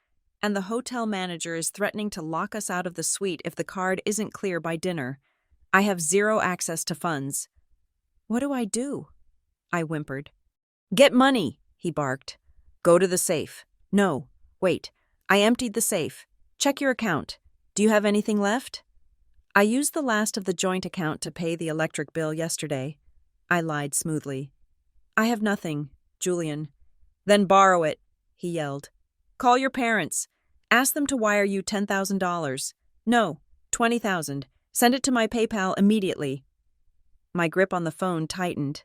S1: and the hotel manager is threatening to lock us out of the suite if the card isn't clear by dinner. I have zero access to funds. What do I do? I whimpered. Get money, he barked. Go to the safe. No, wait. I emptied the safe. Check your account. Do you have anything left? I used the last of the joint account to pay the electric bill yesterday. I lied smoothly. I have nothing, Julian. Then borrow it, he yelled. Call your parents. Ask them to wire you $10,000. No, $20,000. Send it to my PayPal immediately. My grip on the phone tightened.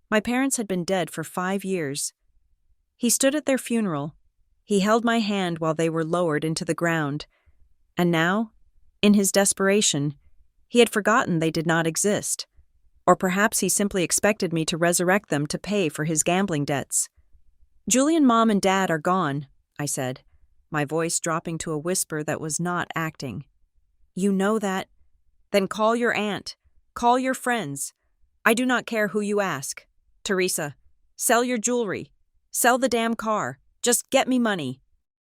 S1: My parents had been dead for 5 years. He stood at their funeral. He held my hand while they were lowered into the ground. And now, in his desperation, he had forgotten they did not exist. Or perhaps he simply expected me to resurrect them to pay for his gambling debts. Julian, Mom, and Dad are gone, I said, my voice dropping to a whisper that was not acting. You know that? Then call your aunt. Call your friends. I do not care who you ask. Teresa, sell your jewelry. Sell the damn car. Just get me money.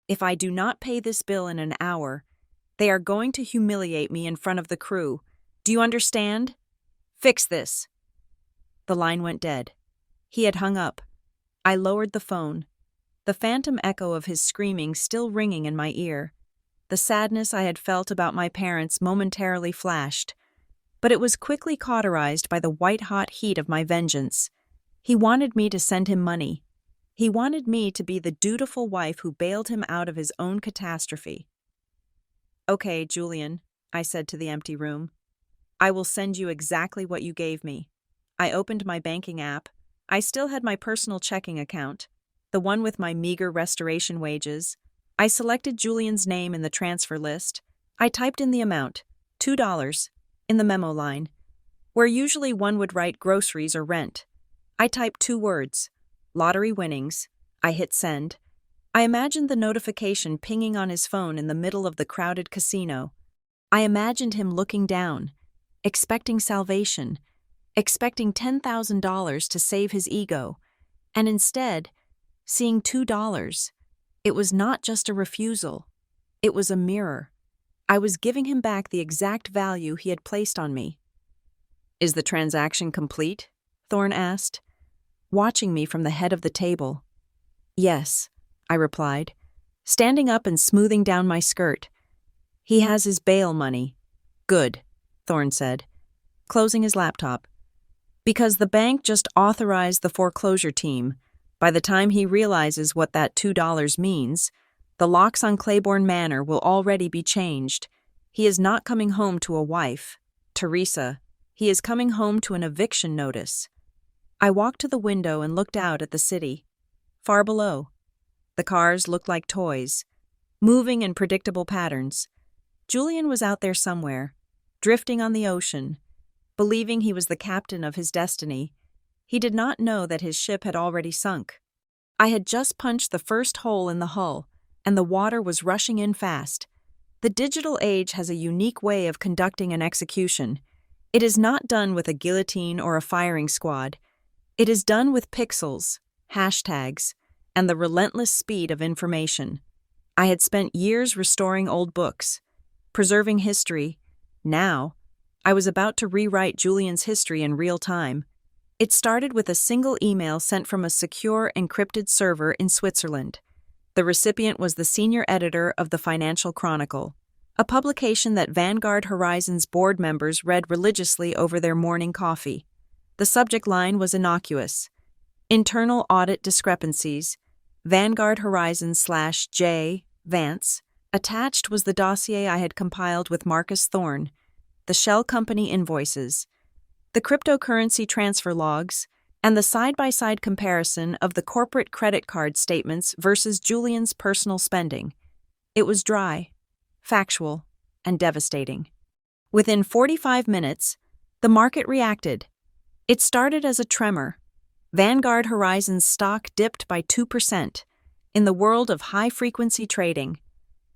S1: If I do not pay this bill in an hour, they are going to humiliate me in front of the crew. Do you understand? Fix this. The line went dead. He had hung up. I lowered the phone, the phantom echo of his screaming still ringing in my ear. The sadness I had felt about my parents momentarily flashed, but it was quickly cauterized by the white-hot heat of my vengeance. He wanted me to send him money. He wanted me to be the dutiful wife who bailed him out of his own catastrophe. Okay, Julian, I said to the empty room. I will send you exactly what you gave me. I opened my banking app. I still had my personal checking account, the one with my meager restoration wages. I selected Julian's name in the transfer list. I typed in the amount, $2, in the memo line, where usually one would write groceries or rent. I typed 2 words, lottery winnings. I hit send. I imagined the notification pinging on his phone in the middle of the crowded casino. I imagined him looking down, expecting salvation, expecting $10,000 to save his ego, and instead, seeing $2. It was not just a refusal. It was a mirror. I was giving him back the exact value he had placed on me. Is the transaction complete? Thorne asked, watching me from the head of the table. Yes, I replied, standing up and smoothing down my skirt. He has his bail money. Good, Thorne said, closing his laptop. Because the bank just authorized the foreclosure team. By the time he realizes what that $2 means, the locks on Claiborne Manor will already be changed. He is not coming home to a wife, Teresa. He is coming home to an eviction notice. I walked to the window and looked out at the city. Far below, the cars looked like toys, moving in predictable patterns. Julian was out there somewhere, drifting on the ocean, believing he was the captain of his destiny. He did not know that his ship had already sunk. I had just punched the first hole in the hull, and the water was rushing in fast. The digital age has a unique way of conducting an execution. It is not done with a guillotine or a firing squad. It is done with pixels, hashtags, and the relentless speed of information. I had spent years restoring old books, preserving history. Now, I was about to rewrite Julian's history in real time. It started with a single email sent from a secure, encrypted server in Switzerland. The recipient was the senior editor of the Financial Chronicle, a publication that Vanguard Horizon's board members read religiously over their morning coffee. The subject line was innocuous: Internal Audit Discrepancies, Vanguard Horizon/J. Vance. Attached was the dossier I had compiled with Marcus Thorne, the shell company invoices, the cryptocurrency transfer logs, and the side-by-side comparison of the corporate credit card statements versus Julian's personal spending. It was dry, factual, and devastating. Within 45 minutes, the market reacted. It started as a tremor. Vanguard Horizon's stock dipped by 2%. In the world of high-frequency trading,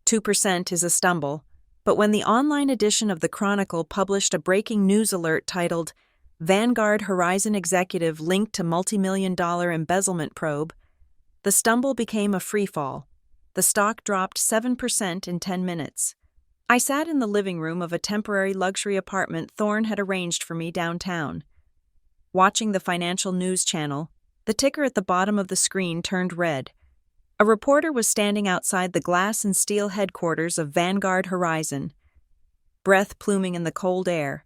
S1: 2% is a stumble, but when the online edition of the Chronicle published a breaking news alert titled Vanguard Horizon Executive Linked to Multi-Million-Dollar Embezzlement Probe, the stumble became a freefall. The stock dropped 7% in 10 minutes. I sat in the living room of a temporary luxury apartment Thorne had arranged for me downtown. Watching the financial news channel, the ticker at the bottom of the screen turned red. A reporter was standing outside the glass and steel headquarters of Vanguard Horizon, breath pluming in the cold air,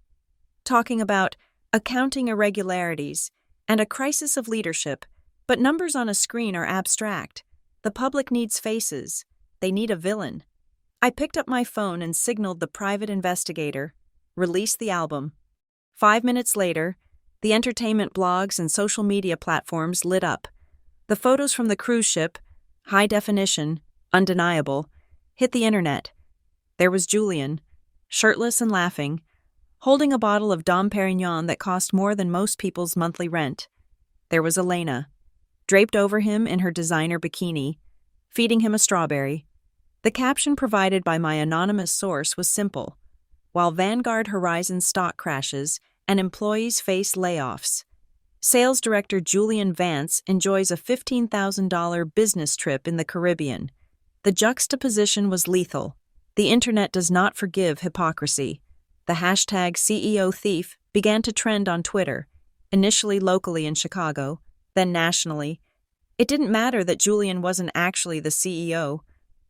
S1: talking about accounting irregularities and a crisis of leadership, but numbers on a screen are abstract. The public needs faces. They need a villain. I picked up my phone and signaled the private investigator, release the album. 5 minutes later, the entertainment blogs and social media platforms lit up. The photos from the cruise ship, high definition, undeniable, hit the internet. There was Julian, shirtless and laughing, holding a bottle of Dom Perignon that cost more than most people's monthly rent. There was Elena, draped over him in her designer bikini, feeding him a strawberry. The caption provided by my anonymous source was simple: while Vanguard Horizon stock crashes and employees face layoffs, Sales Director Julian Vance enjoys a $15,000 business trip in the Caribbean. The juxtaposition was lethal. The internet does not forgive hypocrisy. The hashtag CEO Thief began to trend on Twitter, initially locally in Chicago, then nationally. It didn't matter that Julian wasn't actually the CEO.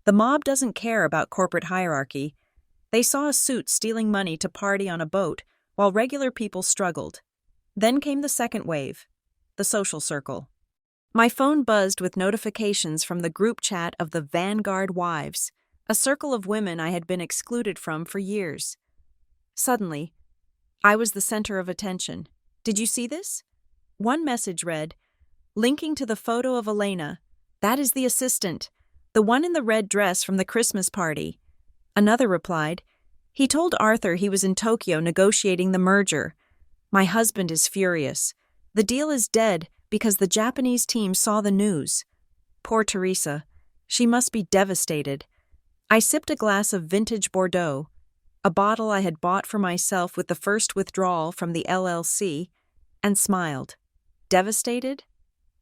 S1: The mob doesn't care about corporate hierarchy. They saw a suit stealing money to party on a boat while regular people struggled. Then came the second wave, the social circle. My phone buzzed with notifications from the group chat of the Vanguard Wives, a circle of women I had been excluded from for years. Suddenly, I was the center of attention. Did you see this? One message read, linking to the photo of Elena. That is the assistant, the one in the red dress from the Christmas party. Another replied, he told Arthur he was in Tokyo negotiating the merger. My husband is furious. The deal is dead because the Japanese team saw the news. Poor Teresa. She must be devastated. I sipped a glass of vintage Bordeaux, a bottle I had bought for myself with the first withdrawal from the LLC, and smiled. Devastated?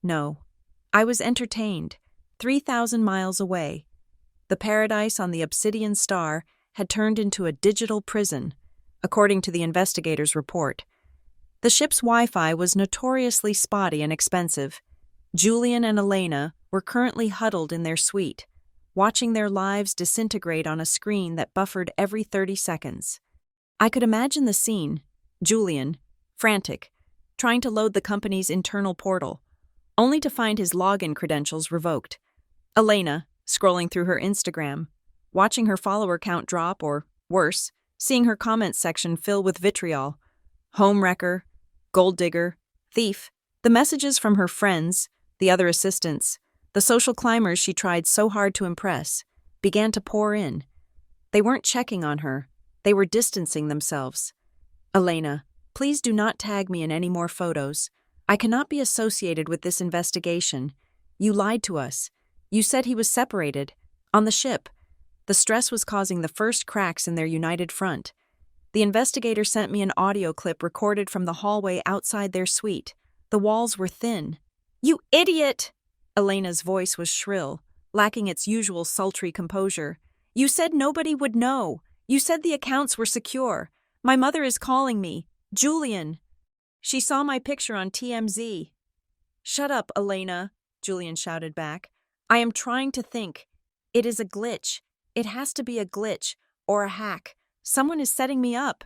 S1: No. I was entertained, 3,000 miles away. The paradise on the Obsidian Star had turned into a digital prison, according to the investigator's report. The ship's Wi-Fi was notoriously spotty and expensive. Julian and Elena were currently huddled in their suite, watching their lives disintegrate on a screen that buffered every 30 seconds. I could imagine the scene: Julian, frantic, trying to load the company's internal portal, only to find his login credentials revoked. Elena, scrolling through her Instagram, watching her follower count drop, or, worse, seeing her comments section fill with vitriol. Homewrecker, gold digger, thief. The messages from her friends, the other assistants, the social climbers she tried so hard to impress, began to pour in. They weren't checking on her. They were distancing themselves. Elena, please do not tag me in any more photos. I cannot be associated with this investigation. You lied to us. You said he was separated. On the ship, the stress was causing the first cracks in their united front. The investigator sent me an audio clip recorded from the hallway outside their suite. The walls were thin. "You idiot!" Elena's voice was shrill, lacking its usual sultry composure. "You said nobody would know. You said the accounts were secure. My mother is calling me. Julian. She saw my picture on TMZ." "Shut up, Elena," Julian shouted back. "I am trying to think. It is a glitch. It has to be a glitch, or a hack. Someone is setting me up."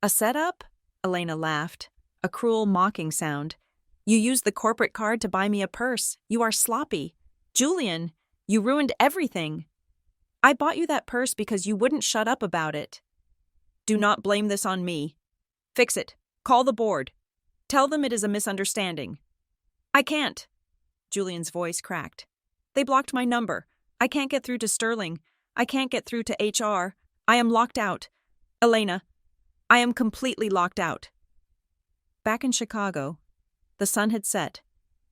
S1: "A setup?" Elena laughed, a cruel, mocking sound. "You used the corporate card to buy me a purse. You are sloppy. Julian, you ruined everything. I bought you that purse because you wouldn't shut up about it." "Do not blame this on me. Fix it. Call the board. Tell them it is a misunderstanding." "I can't." Julian's voice cracked. "They blocked my number. I can't get through to Sterling. I can't get through to HR. I am locked out. Elena, I am completely locked out." Back in Chicago, the sun had set,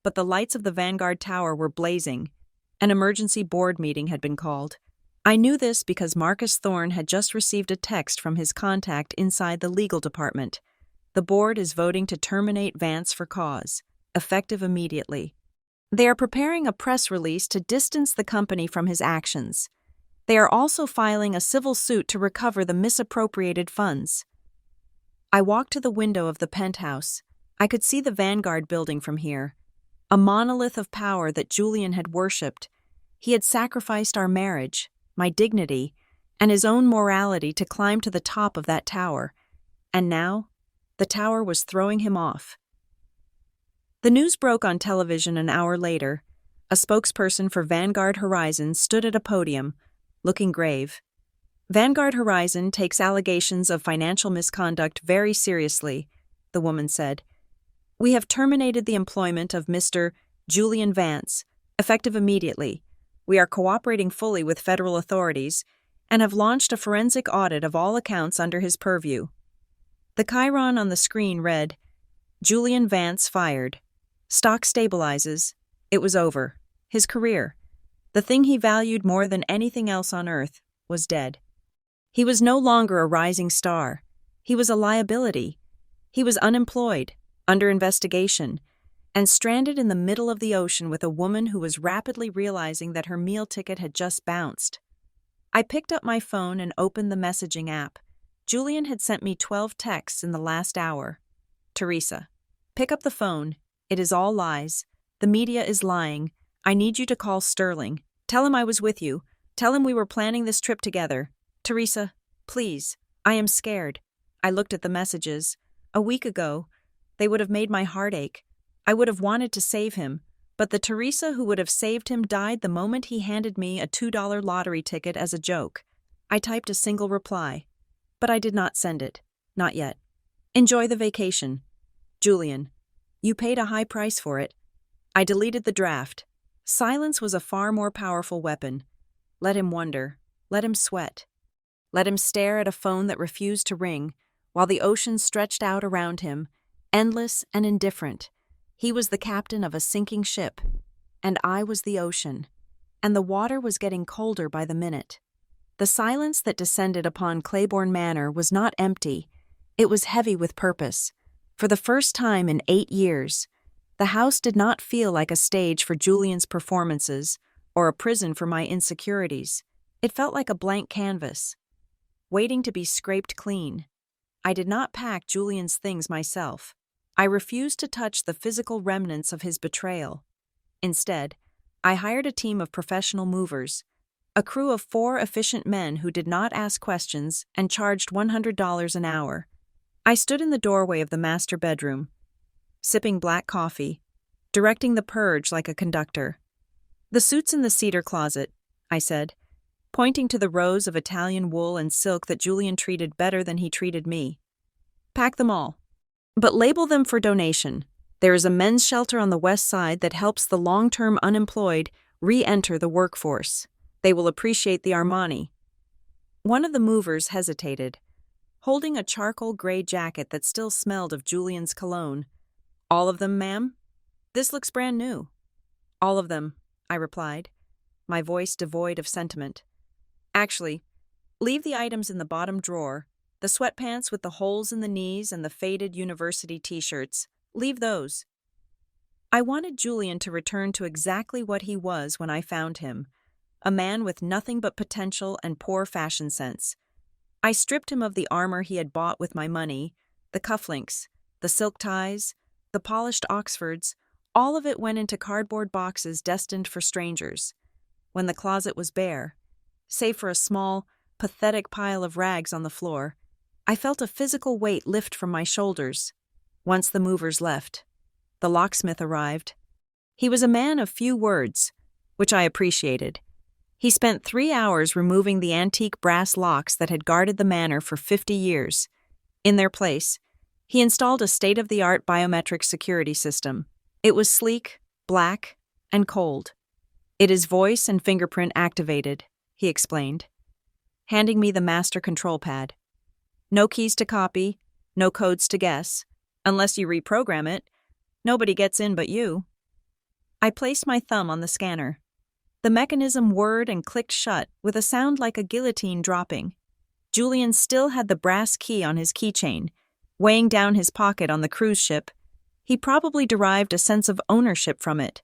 S1: but the lights of the Vanguard Tower were blazing. An emergency board meeting had been called. I knew this because Marcus Thorne had just received a text from his contact inside the legal department. The board is voting to terminate Vance for cause, effective immediately. They are preparing a press release to distance the company from his actions. They are also filing a civil suit to recover the misappropriated funds. I walked to the window of the penthouse. I could see the Vanguard building from here, a monolith of power that Julian had worshipped. He had sacrificed our marriage, my dignity, and his own morality to climb to the top of that tower. And now, the tower was throwing him off. The news broke on television an hour later. A spokesperson for Vanguard Horizon stood at a podium, looking grave. "Vanguard Horizon takes allegations of financial misconduct very seriously," the woman said. "We have terminated the employment of Mr. Julian Vance, effective immediately. We are cooperating fully with federal authorities and have launched a forensic audit of all accounts under his purview." The chyron on the screen read, "Julian Vance fired. Stock stabilizes. It was over. His career, the thing he valued more than anything else on earth, was dead. He was no longer a rising star. He was a liability. He was unemployed, under investigation, and stranded in the middle of the ocean with a woman who was rapidly realizing that her meal ticket had just bounced." I picked up my phone and opened the messaging app. Julian had sent me 12 texts in the last hour. "Teresa, pick up the phone. It is all lies. The media is lying. I need you to call Sterling. Tell him I was with you. Tell him we were planning this trip together. Teresa, please. I am scared." I looked at the messages. A week ago, they would have made my heart ache. I would have wanted to save him, but the Teresa who would have saved him died the moment he handed me a $2 lottery ticket as a joke. I typed a single reply, but I did not send it. Not yet. "Enjoy the vacation. Julian, you paid a high price for it." I deleted the draft. Silence was a far more powerful weapon. Let him wonder. Let him sweat. Let him stare at a phone that refused to ring, while the ocean stretched out around him, endless and indifferent. He was the captain of a sinking ship, and I was the ocean, and the water was getting colder by the minute. The silence that descended upon Claiborne Manor was not empty. It was heavy with purpose. For the first time in 8 years, the house did not feel like a stage for Julian's performances or a prison for my insecurities. It felt like a blank canvas, waiting to be scraped clean. I did not pack Julian's things myself. I refused to touch the physical remnants of his betrayal. Instead, I hired a team of professional movers, a crew of 4 efficient men who did not ask questions and charged $100 an hour. I stood in the doorway of the master bedroom, sipping black coffee, directing the purge like a conductor. "The suit's in the cedar closet," I said, pointing to the rows of Italian wool and silk that Julian treated better than he treated me. "Pack them all. But label them for donation. There is a men's shelter on the west side that helps the long-term unemployed re-enter the workforce. They will appreciate the Armani." One of the movers hesitated, holding a charcoal gray jacket that still smelled of Julian's cologne. "All of them, ma'am? This looks brand new." "All of them," I replied. my voice devoid of sentiment. Actually, leave the items in the bottom drawer, the sweatpants with the holes in the knees and the faded university t-shirts. Leave those. I wanted Julian to return to exactly what he was when I found him, a man with nothing but potential and poor fashion sense. I stripped him of the armor he had bought with my money, the cufflinks, the silk ties, the polished Oxfords. All of it went into cardboard boxes destined for strangers. When the closet was bare, save for a small, pathetic pile of rags on the floor, I felt a physical weight lift from my shoulders. Once the movers left, the locksmith arrived. He was a man of few words, which I appreciated. He spent 3 hours removing the antique brass locks that had guarded the manor for 50 years. In their place, he installed a state-of-the-art biometric security system. It was sleek, black, and cold. It is voice and fingerprint activated, he explained, handing me the master control pad. No keys to copy, no codes to guess. Unless you reprogram it, nobody gets in but you. I placed my thumb on the scanner. The mechanism whirred and clicked shut with a sound like a guillotine dropping. Julian still had the brass key on his keychain, weighing down his pocket on the cruise ship. He probably derived a sense of ownership from it.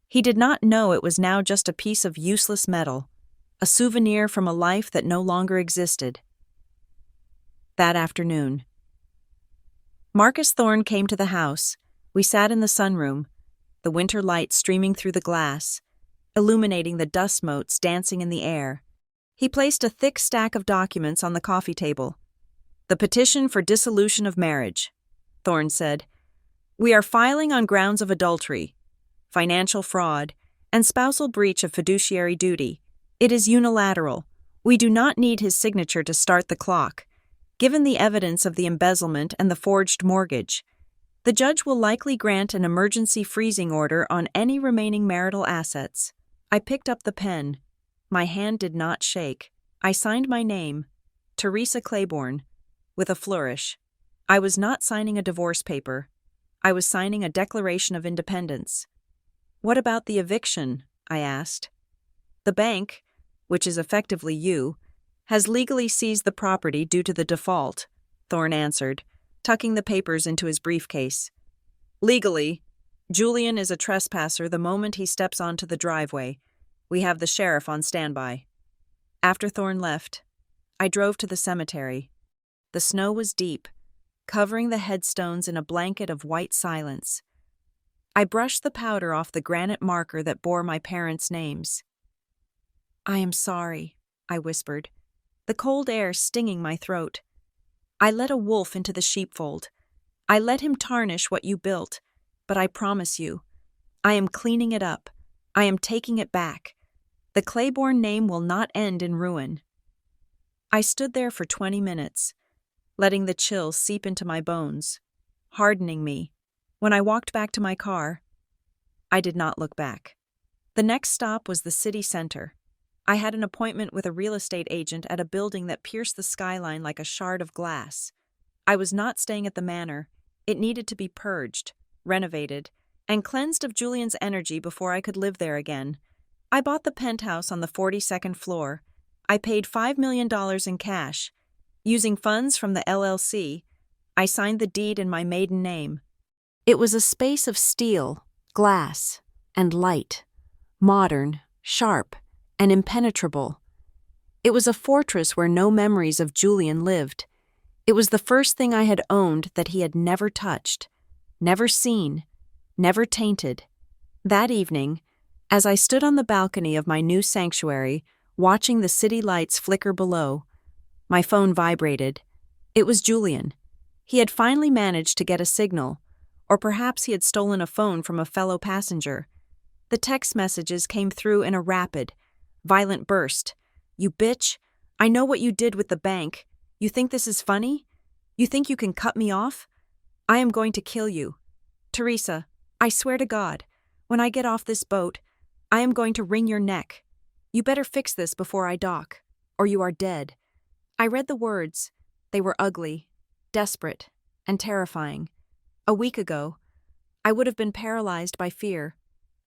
S1: He did not know it was now just a piece of useless metal, a souvenir from a life that no longer existed. That afternoon, Marcus Thorne came to the house. We sat in the sunroom, the winter light streaming through the glass, illuminating the dust motes dancing in the air. He placed a thick stack of documents on the coffee table. "The petition for dissolution of marriage," Thorne said. "We are filing on grounds of adultery, financial fraud, and spousal breach of fiduciary duty. It is unilateral. We do not need his signature to start the clock. Given the evidence of the embezzlement and the forged mortgage, the judge will likely grant an emergency freezing order on any remaining marital assets." I picked up the pen. My hand did not shake. I signed my name, Teresa Claiborne, with a flourish. I was not signing a divorce paper. I was signing a declaration of independence. "What about the eviction?" I asked. "The bank, which is effectively you, has legally seized the property due to the default," Thorne answered, tucking the papers into his briefcase. "Legally, Julian is a trespasser the moment he steps onto the driveway. We have the sheriff on standby." After Thorne left, I drove to the cemetery. The snow was deep, covering the headstones in a blanket of white silence. I brushed the powder off the granite marker that bore my parents' names. "I am sorry," I whispered, the cold air stinging my throat. "I let a wolf into the sheepfold. I let him tarnish what you built, but I promise you, I am cleaning it up. I am taking it back. The Claiborne name will not end in ruin." I stood there for 20 minutes, letting the chill seep into my bones, hardening me. When I walked back to my car, I did not look back. The next stop was the city center. I had an appointment with a real estate agent at a building that pierced the skyline like a shard of glass. I was not staying at the manor. It needed to be purged, renovated, and cleansed of Julian's energy before I could live there again. I bought the penthouse on the 42nd floor. I paid $5 million in cash. Using funds from the LLC, I signed the deed in my maiden name. It was a space of steel, glass, and light, modern, sharp, and impenetrable. It was a fortress where no memories of Julian lived. It was the first thing I had owned that he had never touched, never seen, never tainted. That evening, as I stood on the balcony of my new sanctuary, watching the city lights flicker below, my phone vibrated. It was Julian. He had finally managed to get a signal, or perhaps he had stolen a phone from a fellow passenger. The text messages came through in a rapid, violent burst. "You bitch. I know what you did with the bank. You think this is funny? You think you can cut me off? I am going to kill you. Teresa, I swear to God, when I get off this boat, I am going to wring your neck. You better fix this before I dock, or you are dead." I read the words. They were ugly, desperate, and terrifying. A week ago, I would have been paralyzed by fear.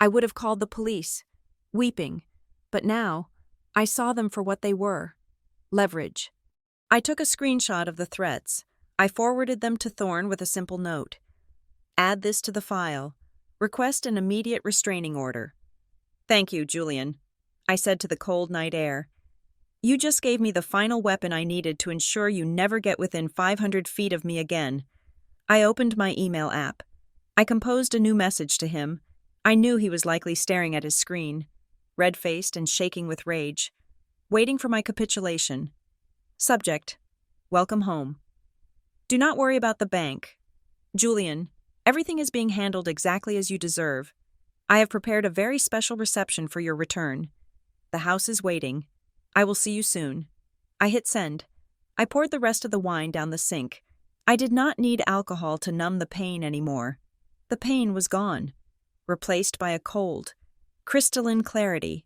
S1: I would have called the police, weeping, but now, I saw them for what they were: leverage. I took a screenshot of the threats. I forwarded them to Thorne with a simple note. Add this to the file. Request an immediate restraining order. Thank you, Julian, I said to the cold night air. You just gave me the final weapon I needed to ensure you never get within 500 feet of me again. I opened my email app. I composed a new message to him. I knew he was likely staring at his screen, red-faced and shaking with rage, waiting for my capitulation. Subject: Welcome home. Do not worry about the bank. Julian, everything is being handled exactly as you deserve. I have prepared a very special reception for your return. The house is waiting. I will see you soon. I hit send. I poured the rest of the wine down the sink. I did not need alcohol to numb the pain anymore. The pain was gone, replaced by a cold, crystalline clarity.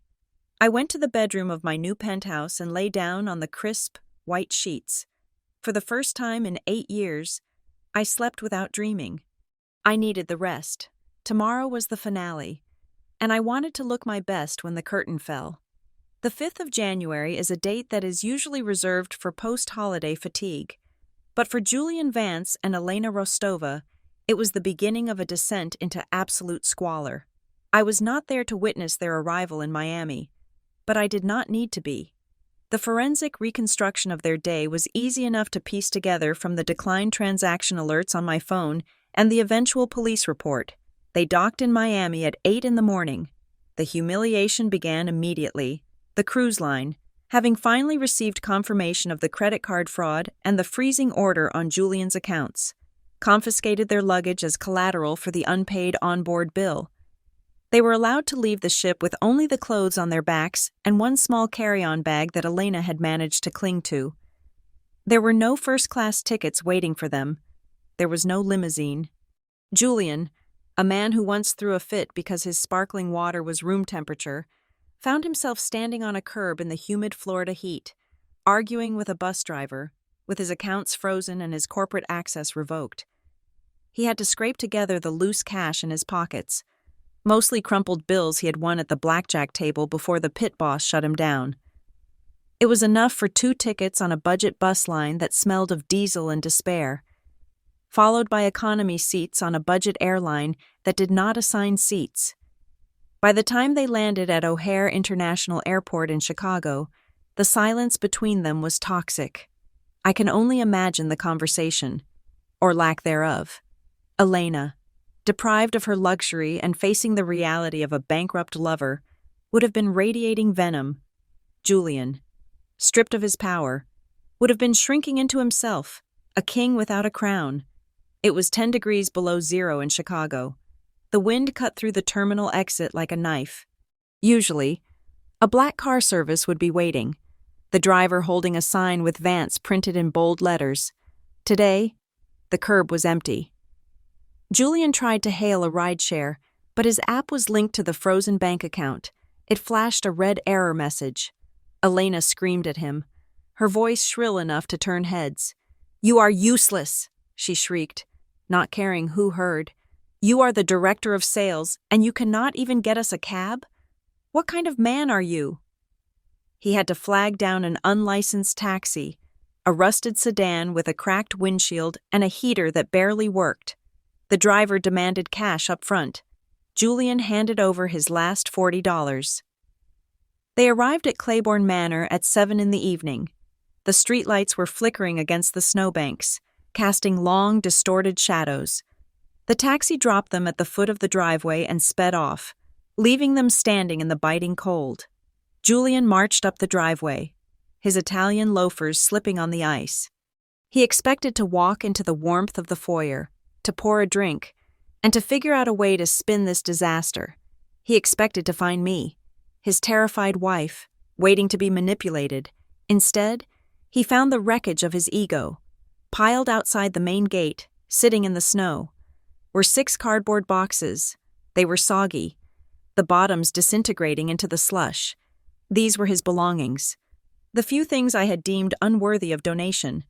S1: I went to the bedroom of my new penthouse and lay down on the crisp, white sheets. For the first time in 8 years, I slept without dreaming. I needed the rest. Tomorrow was the finale, and I wanted to look my best when the curtain fell. The 5th of January is a date that is usually reserved for post-holiday fatigue. But for Julian Vance and Elena Rostova, it was the beginning of a descent into absolute squalor. I was not there to witness their arrival in Miami, but I did not need to be. The forensic reconstruction of their day was easy enough to piece together from the declined transaction alerts on my phone and the eventual police report. They docked in Miami at 8 in the morning. The humiliation began immediately. The cruise line, having finally received confirmation of the credit card fraud and the freezing order on Julian's accounts, confiscated their luggage as collateral for the unpaid onboard bill. They were allowed to leave the ship with only the clothes on their backs and one small carry-on bag that Elena had managed to cling to. There were no first-class tickets waiting for them. There was no limousine. Julian, a man who once threw a fit because his sparkling water was room temperature, found himself standing on a curb in the humid Florida heat, arguing with a bus driver, with his accounts frozen and his corporate access revoked. He had to scrape together the loose cash in his pockets, mostly crumpled bills he had won at the blackjack table before the pit boss shut him down. It was enough for 2 tickets on a budget bus line that smelled of diesel and despair, followed by economy seats on a budget airline that did not assign seats. By the time they landed at O'Hare International Airport in Chicago, the silence between them was toxic. I can only imagine the conversation, or lack thereof. Elena, deprived of her luxury and facing the reality of a bankrupt lover, would have been radiating venom. Julian, stripped of his power, would have been shrinking into himself, a king without a crown. It was 10 degrees below zero in Chicago. The wind cut through the terminal exit like a knife. Usually, a black car service would be waiting, the driver holding a sign with Vance printed in bold letters. Today, the curb was empty. Julian tried to hail a rideshare, but his app was linked to the frozen bank account. It flashed a red error message. Elena screamed at him, her voice shrill enough to turn heads. "You are useless," she shrieked, not caring who heard. "You are the director of sales, and you cannot even get us a cab? What kind of man are you?" He had to flag down an unlicensed taxi, a rusted sedan with a cracked windshield and a heater that barely worked. The driver demanded cash up front. Julian handed over his last $40. They arrived at Claiborne Manor at 7 in the evening. The streetlights were flickering against the snowbanks, casting long, distorted shadows. The taxi dropped them at the foot of the driveway and sped off, leaving them standing in the biting cold. Julian marched up the driveway, his Italian loafers slipping on the ice. He expected to walk into the warmth of the foyer, to pour a drink, and to figure out a way to spin this disaster. He expected to find me, his terrified wife, waiting to be manipulated. Instead, he found the wreckage of his ego, piled outside the main gate, sitting in the snow. Were 6 cardboard boxes. They were soggy, the bottoms disintegrating into the slush. These were his belongings, the few things I had deemed unworthy of donation.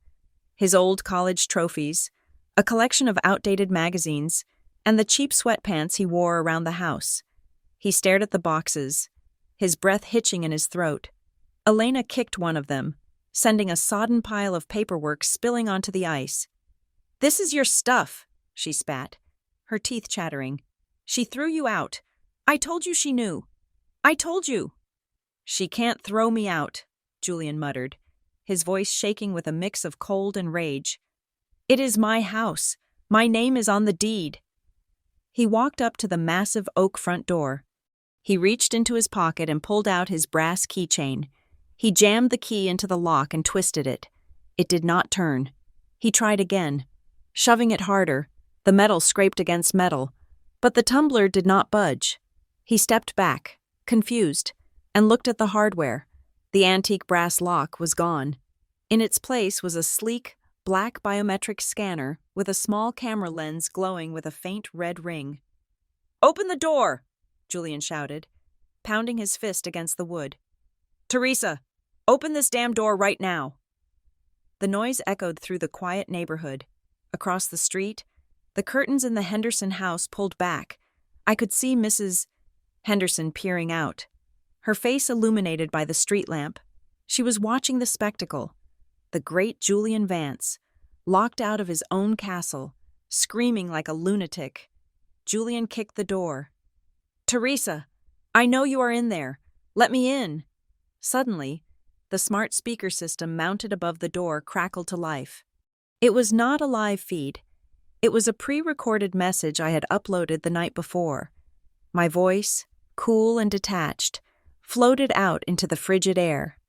S1: His old college trophies, a collection of outdated magazines, and the cheap sweatpants he wore around the house. He stared at the boxes. his breath hitching in his throat. Elena kicked one of them, sending a sodden pile of paperwork spilling onto the ice. "This is your stuff," she spat, her teeth chattering. "She threw you out. I told you she knew. I told you." "She can't throw me out," Julian muttered, his voice shaking with a mix of cold and rage. "It is my house. My name is on the deed." He walked up to the massive oak front door. He reached into his pocket and pulled out his brass keychain. He jammed the key into the lock and twisted it. It did not turn. He tried again. Shoving it harder, the metal scraped against metal, but the tumbler did not budge. He stepped back, confused, and looked at the hardware. The antique brass lock was gone. In its place was a sleek, black biometric scanner with a small camera lens glowing with a faint red ring. "Open the door!" Julian shouted, pounding his fist against the wood. "Teresa, open this damn door right now!" The noise echoed through the quiet neighborhood. Across the street, the curtains in the Henderson house pulled back. I could see Mrs. Henderson peering out, her face illuminated by the street lamp. She was watching the spectacle. The great Julian Vance, locked out of his own castle, screaming like a lunatic. Julian kicked the door. "Teresa, I know you are in there. Let me in." Suddenly, the smart speaker system mounted above the door crackled to life. It was not a live feed. It was a pre-recorded message I had uploaded the night before. My voice, cool and detached, floated out into the frigid air.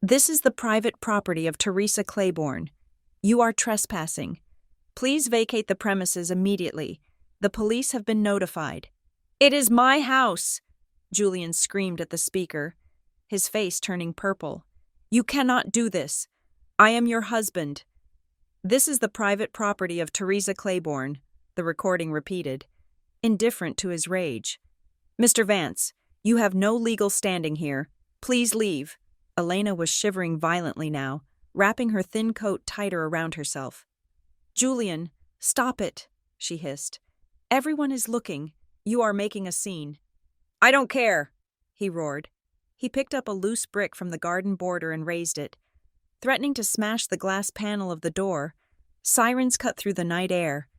S1: "This is the private property of Teresa Claiborne. You are trespassing. Please vacate the premises immediately. The police have been notified." "It is my house!" Julian screamed at the speaker, his face turning purple. "You cannot do this. I am your husband." "This is the private property of Teresa Claiborne," the recording repeated, indifferent to his rage. "Mr. Vance, you have no legal standing here. Please leave." Elena was shivering violently now, wrapping her thin coat tighter around herself. "Julian, stop it," she hissed. "Everyone is looking. You are making a scene." "I don't care," he roared. He picked up a loose brick from the garden border and raised it. Threatening to smash the glass panel of the door, sirens cut through the night air.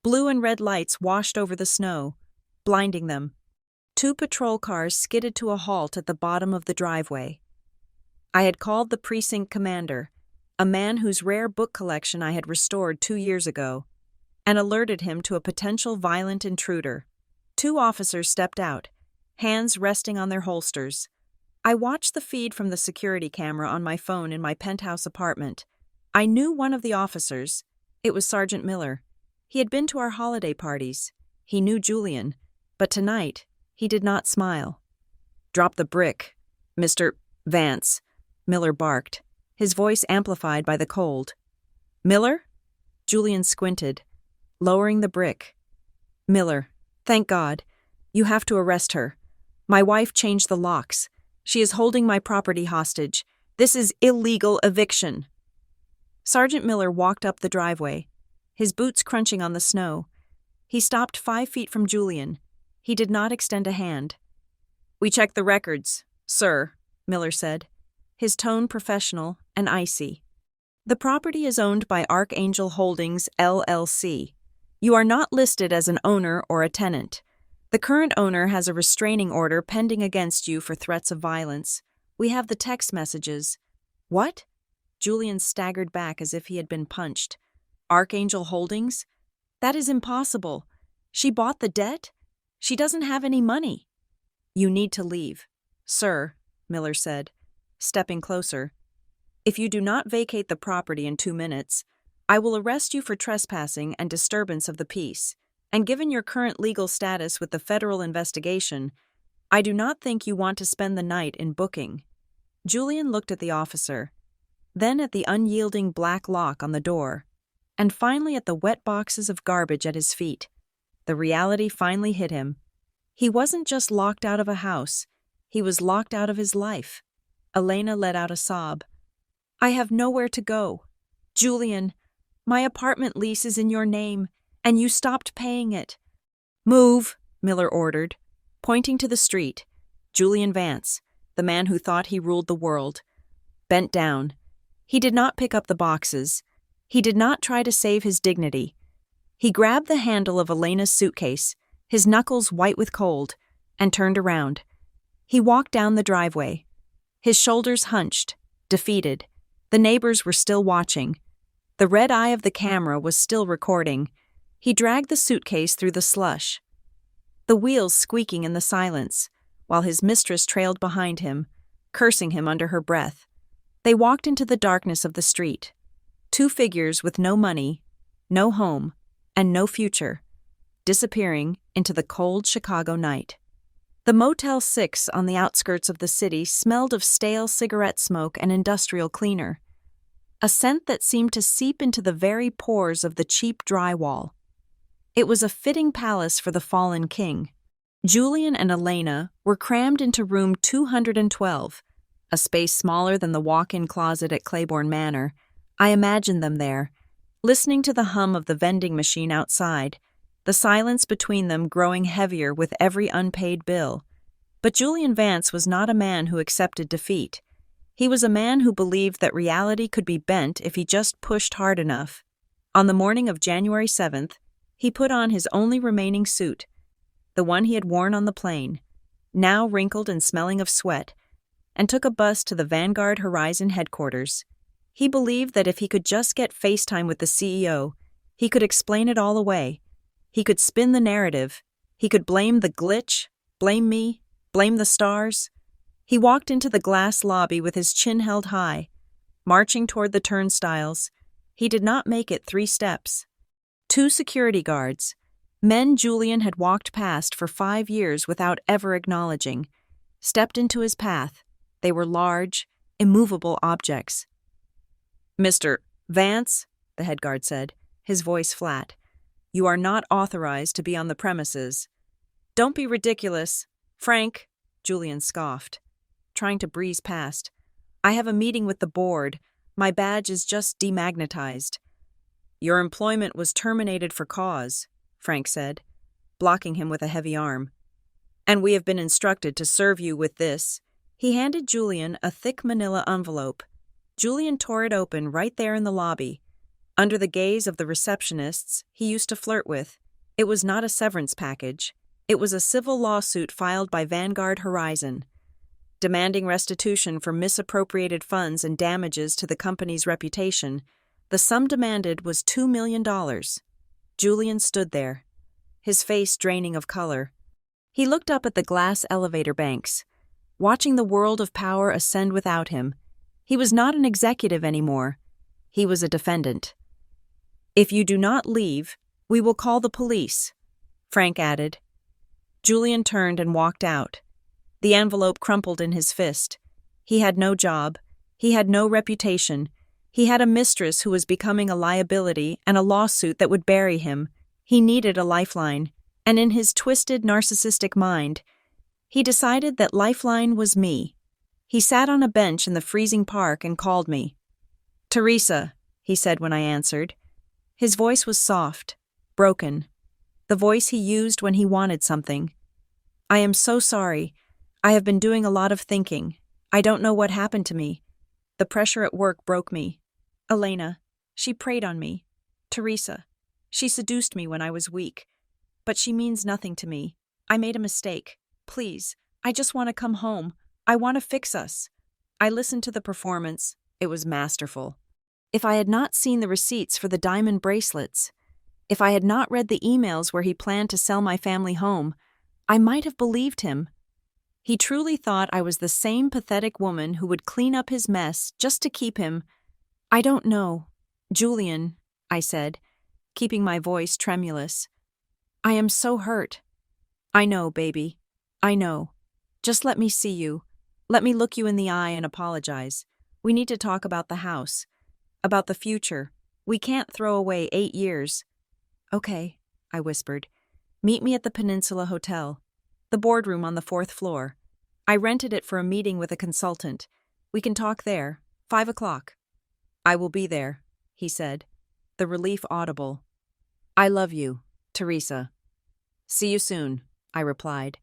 S1: Blue and red lights washed over the snow, blinding them. 2 patrol cars skidded to a halt at the bottom of the driveway. I had called the precinct commander, a man whose rare book collection I had restored 2 years ago, and alerted him to a potential violent intruder. 2 officers stepped out, hands resting on their holsters. I watched the feed from the security camera on my phone in my penthouse apartment. I knew one of the officers. It was Sergeant Miller. He had been to our holiday parties. He knew Julian, but tonight he did not smile. "Drop the brick, Mr. Vance," Miller barked, his voice amplified by the cold. "Miller?" Julian squinted, lowering the brick. "Miller, thank God. You have to arrest her. My wife changed the locks. She is holding my property hostage. This is illegal eviction." Sergeant Miller walked up the driveway, his boots crunching on the snow. He stopped 5 feet from Julian. He did not extend a hand. "We checked the records, sir," Miller said, his tone professional and icy. "The property is owned by Archangel Holdings, LLC. You are not listed as an owner or a tenant. The current owner has a restraining order pending against you for threats of violence. We have the text messages." "What?" Julian staggered back as if he had been punched. "Archangel Holdings? That is impossible. She bought the debt? She doesn't have any money." "You need to leave, sir," Miller said, stepping closer. "If you do not vacate the property in 2 minutes, I will arrest you for trespassing and disturbance of the peace. And given your current legal status with the federal investigation, I do not think you want to spend the night in booking." Julian looked at the officer, then at the unyielding black lock on the door, and finally at the wet boxes of garbage at his feet. The reality finally hit him. He wasn't just locked out of a house, he was locked out of his life. Elena let out a sob. "I have nowhere to go. Julian, my apartment lease is in your name, and you stopped paying it." "Move," Miller ordered, pointing to the street. Julian Vance, the man who thought he ruled the world, bent down. He did not pick up the boxes. He did not try to save his dignity. He grabbed the handle of Elena's suitcase, his knuckles white with cold, and turned around. He walked down the driveway. His shoulders hunched, defeated. The neighbors were still watching. The red eye of the camera was still recording. He dragged the suitcase through the slush, the wheels squeaking in the silence, while his mistress trailed behind him, cursing him under her breath. They walked into the darkness of the street. Two figures with no money, no home, and no future, disappearing into the cold Chicago night. The Motel 6 on the outskirts of the city smelled of stale cigarette smoke and industrial cleaner, a scent that seemed to seep into the very pores of the cheap drywall. It was a fitting palace for the fallen king. Julian and Elena were crammed into room 212, a space smaller than the walk-in closet at Claiborne Manor. I imagined them there, listening to the hum of the vending machine outside, the silence between them growing heavier with every unpaid bill. But Julian Vance was not a man who accepted defeat. He was a man who believed that reality could be bent if he just pushed hard enough. On the morning of January 7th, he put on his only remaining suit, the one he had worn on the plane, now wrinkled and smelling of sweat, and took a bus to the Vanguard Horizon headquarters. He believed that if he could just get FaceTime with the CEO, he could explain it all away. He could spin the narrative. He could blame the glitch, blame me, blame the stars. He walked into the glass lobby with his chin held high, marching toward the turnstiles. He did not make it 3 steps. 2 security guards, men Julian had walked past for 5 years without ever acknowledging, stepped into his path. They were large, immovable objects. "Mr. Vance," the head guard said, his voice flat, "you are not authorized to be on the premises." "Don't be ridiculous, Frank," Julian scoffed, trying to breeze past. "I have a meeting with the board. My badge is just demagnetized." "Your employment was terminated for cause," Frank said, blocking him with a heavy arm. "And we have been instructed to serve you with this." He handed Julian a thick manila envelope. Julian tore it open right there in the lobby, under the gaze of the receptionists he used to flirt with. It was not a severance package. It was a civil lawsuit filed by Vanguard Horizon, demanding restitution for misappropriated funds and damages to the company's reputation. The sum demanded was $2 million. Julian stood there, his face draining of color. He looked up at the glass elevator banks, watching the world of power ascend without him. He was not an executive anymore. He was a defendant. "If you do not leave, we will call the police," Frank added. Julian turned and walked out. The envelope crumpled in his fist. He had no job. He had no reputation. He had a mistress who was becoming a liability and a lawsuit that would bury him. He needed a lifeline, and in his twisted, narcissistic mind, he decided that lifeline was me. He sat on a bench in the freezing park and called me. "Teresa," he said when I answered. His voice was soft, broken, the voice he used when he wanted something. "I am so sorry. I have been doing a lot of thinking. I don't know what happened to me. The pressure at work broke me. Elena, she preyed on me. Teresa, she seduced me when I was weak. But she means nothing to me. I made a mistake. Please, I just want to come home. I want to fix us." I listened to the performance. It was masterful. If I had not seen the receipts for the diamond bracelets, if I had not read the emails where he planned to sell my family home, I might have believed him. He truly thought I was the same pathetic woman who would clean up his mess just to keep him. "I don't know. Julian," I said, keeping my voice tremulous. "I am so hurt." "I know, baby. I know. Just let me see you. Let me look you in the eye and apologize. We need to talk about the house, about the future. We can't throw away 8 years." "Okay," I whispered. "Meet me at the Peninsula Hotel, the boardroom on the 4th floor. I rented it for a meeting with a consultant. We can talk there, 5 o'clock. "I will be there," he said, the relief audible. "I love you, Teresa." "See you soon," I replied.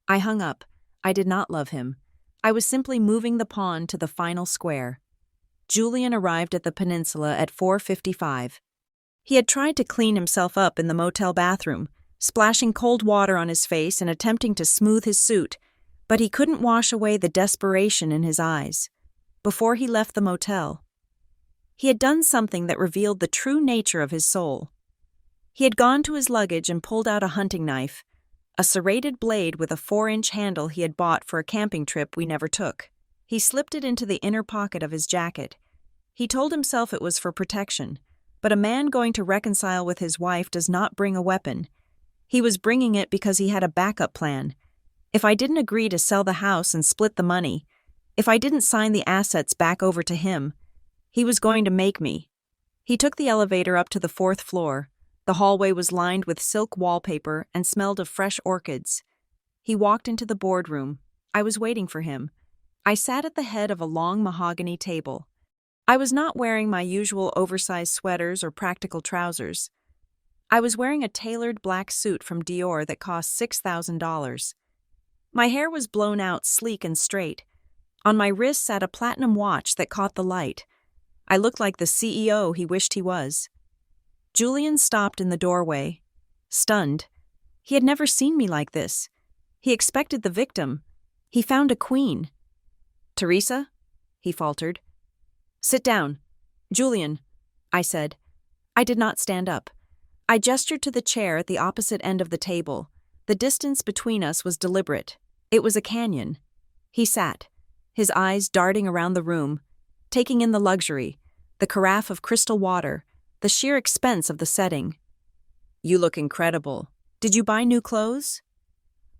S1: I hung up. I did not love him. I was simply moving the pawn to the final square. Julian arrived at the peninsula at 4:55. He had tried to clean himself up in the motel bathroom, splashing cold water on his face and attempting to smooth his suit, but he couldn't wash away the desperation in his eyes. Before he left the motel, he had done something that revealed the true nature of his soul. He had gone to his luggage and pulled out a hunting knife, a serrated blade with a 4-inch handle he had bought for a camping trip we never took. He slipped it into the inner pocket of his jacket. He told himself it was for protection, but a man going to reconcile with his wife does not bring a weapon. He was bringing it because he had a backup plan. If I didn't agree to sell the house and split the money, if I didn't sign the assets back over to him, he was going to make me. He took the elevator up to the 4th floor. The hallway was lined with silk wallpaper and smelled of fresh orchids. He walked into the boardroom. I was waiting for him. I sat at the head of a long mahogany table. I was not wearing my usual oversized sweaters or practical trousers. I was wearing a tailored black suit from Dior that cost $6,000. My hair was blown out sleek and straight. On my wrist sat a platinum watch that caught the light. I looked like the CEO he wished he was. Julian stopped in the doorway, stunned. He had never seen me like this. He expected the victim. He found a queen. "Teresa?" he faltered. "Sit down." "Julian," I said. I did not stand up. I gestured to the chair at the opposite end of the table. The distance between us was deliberate. It was a canyon. He sat, his eyes darting around the room, taking in the luxury, the carafe of crystal water, the sheer expense of the setting. "You look incredible. Did you buy new clothes?"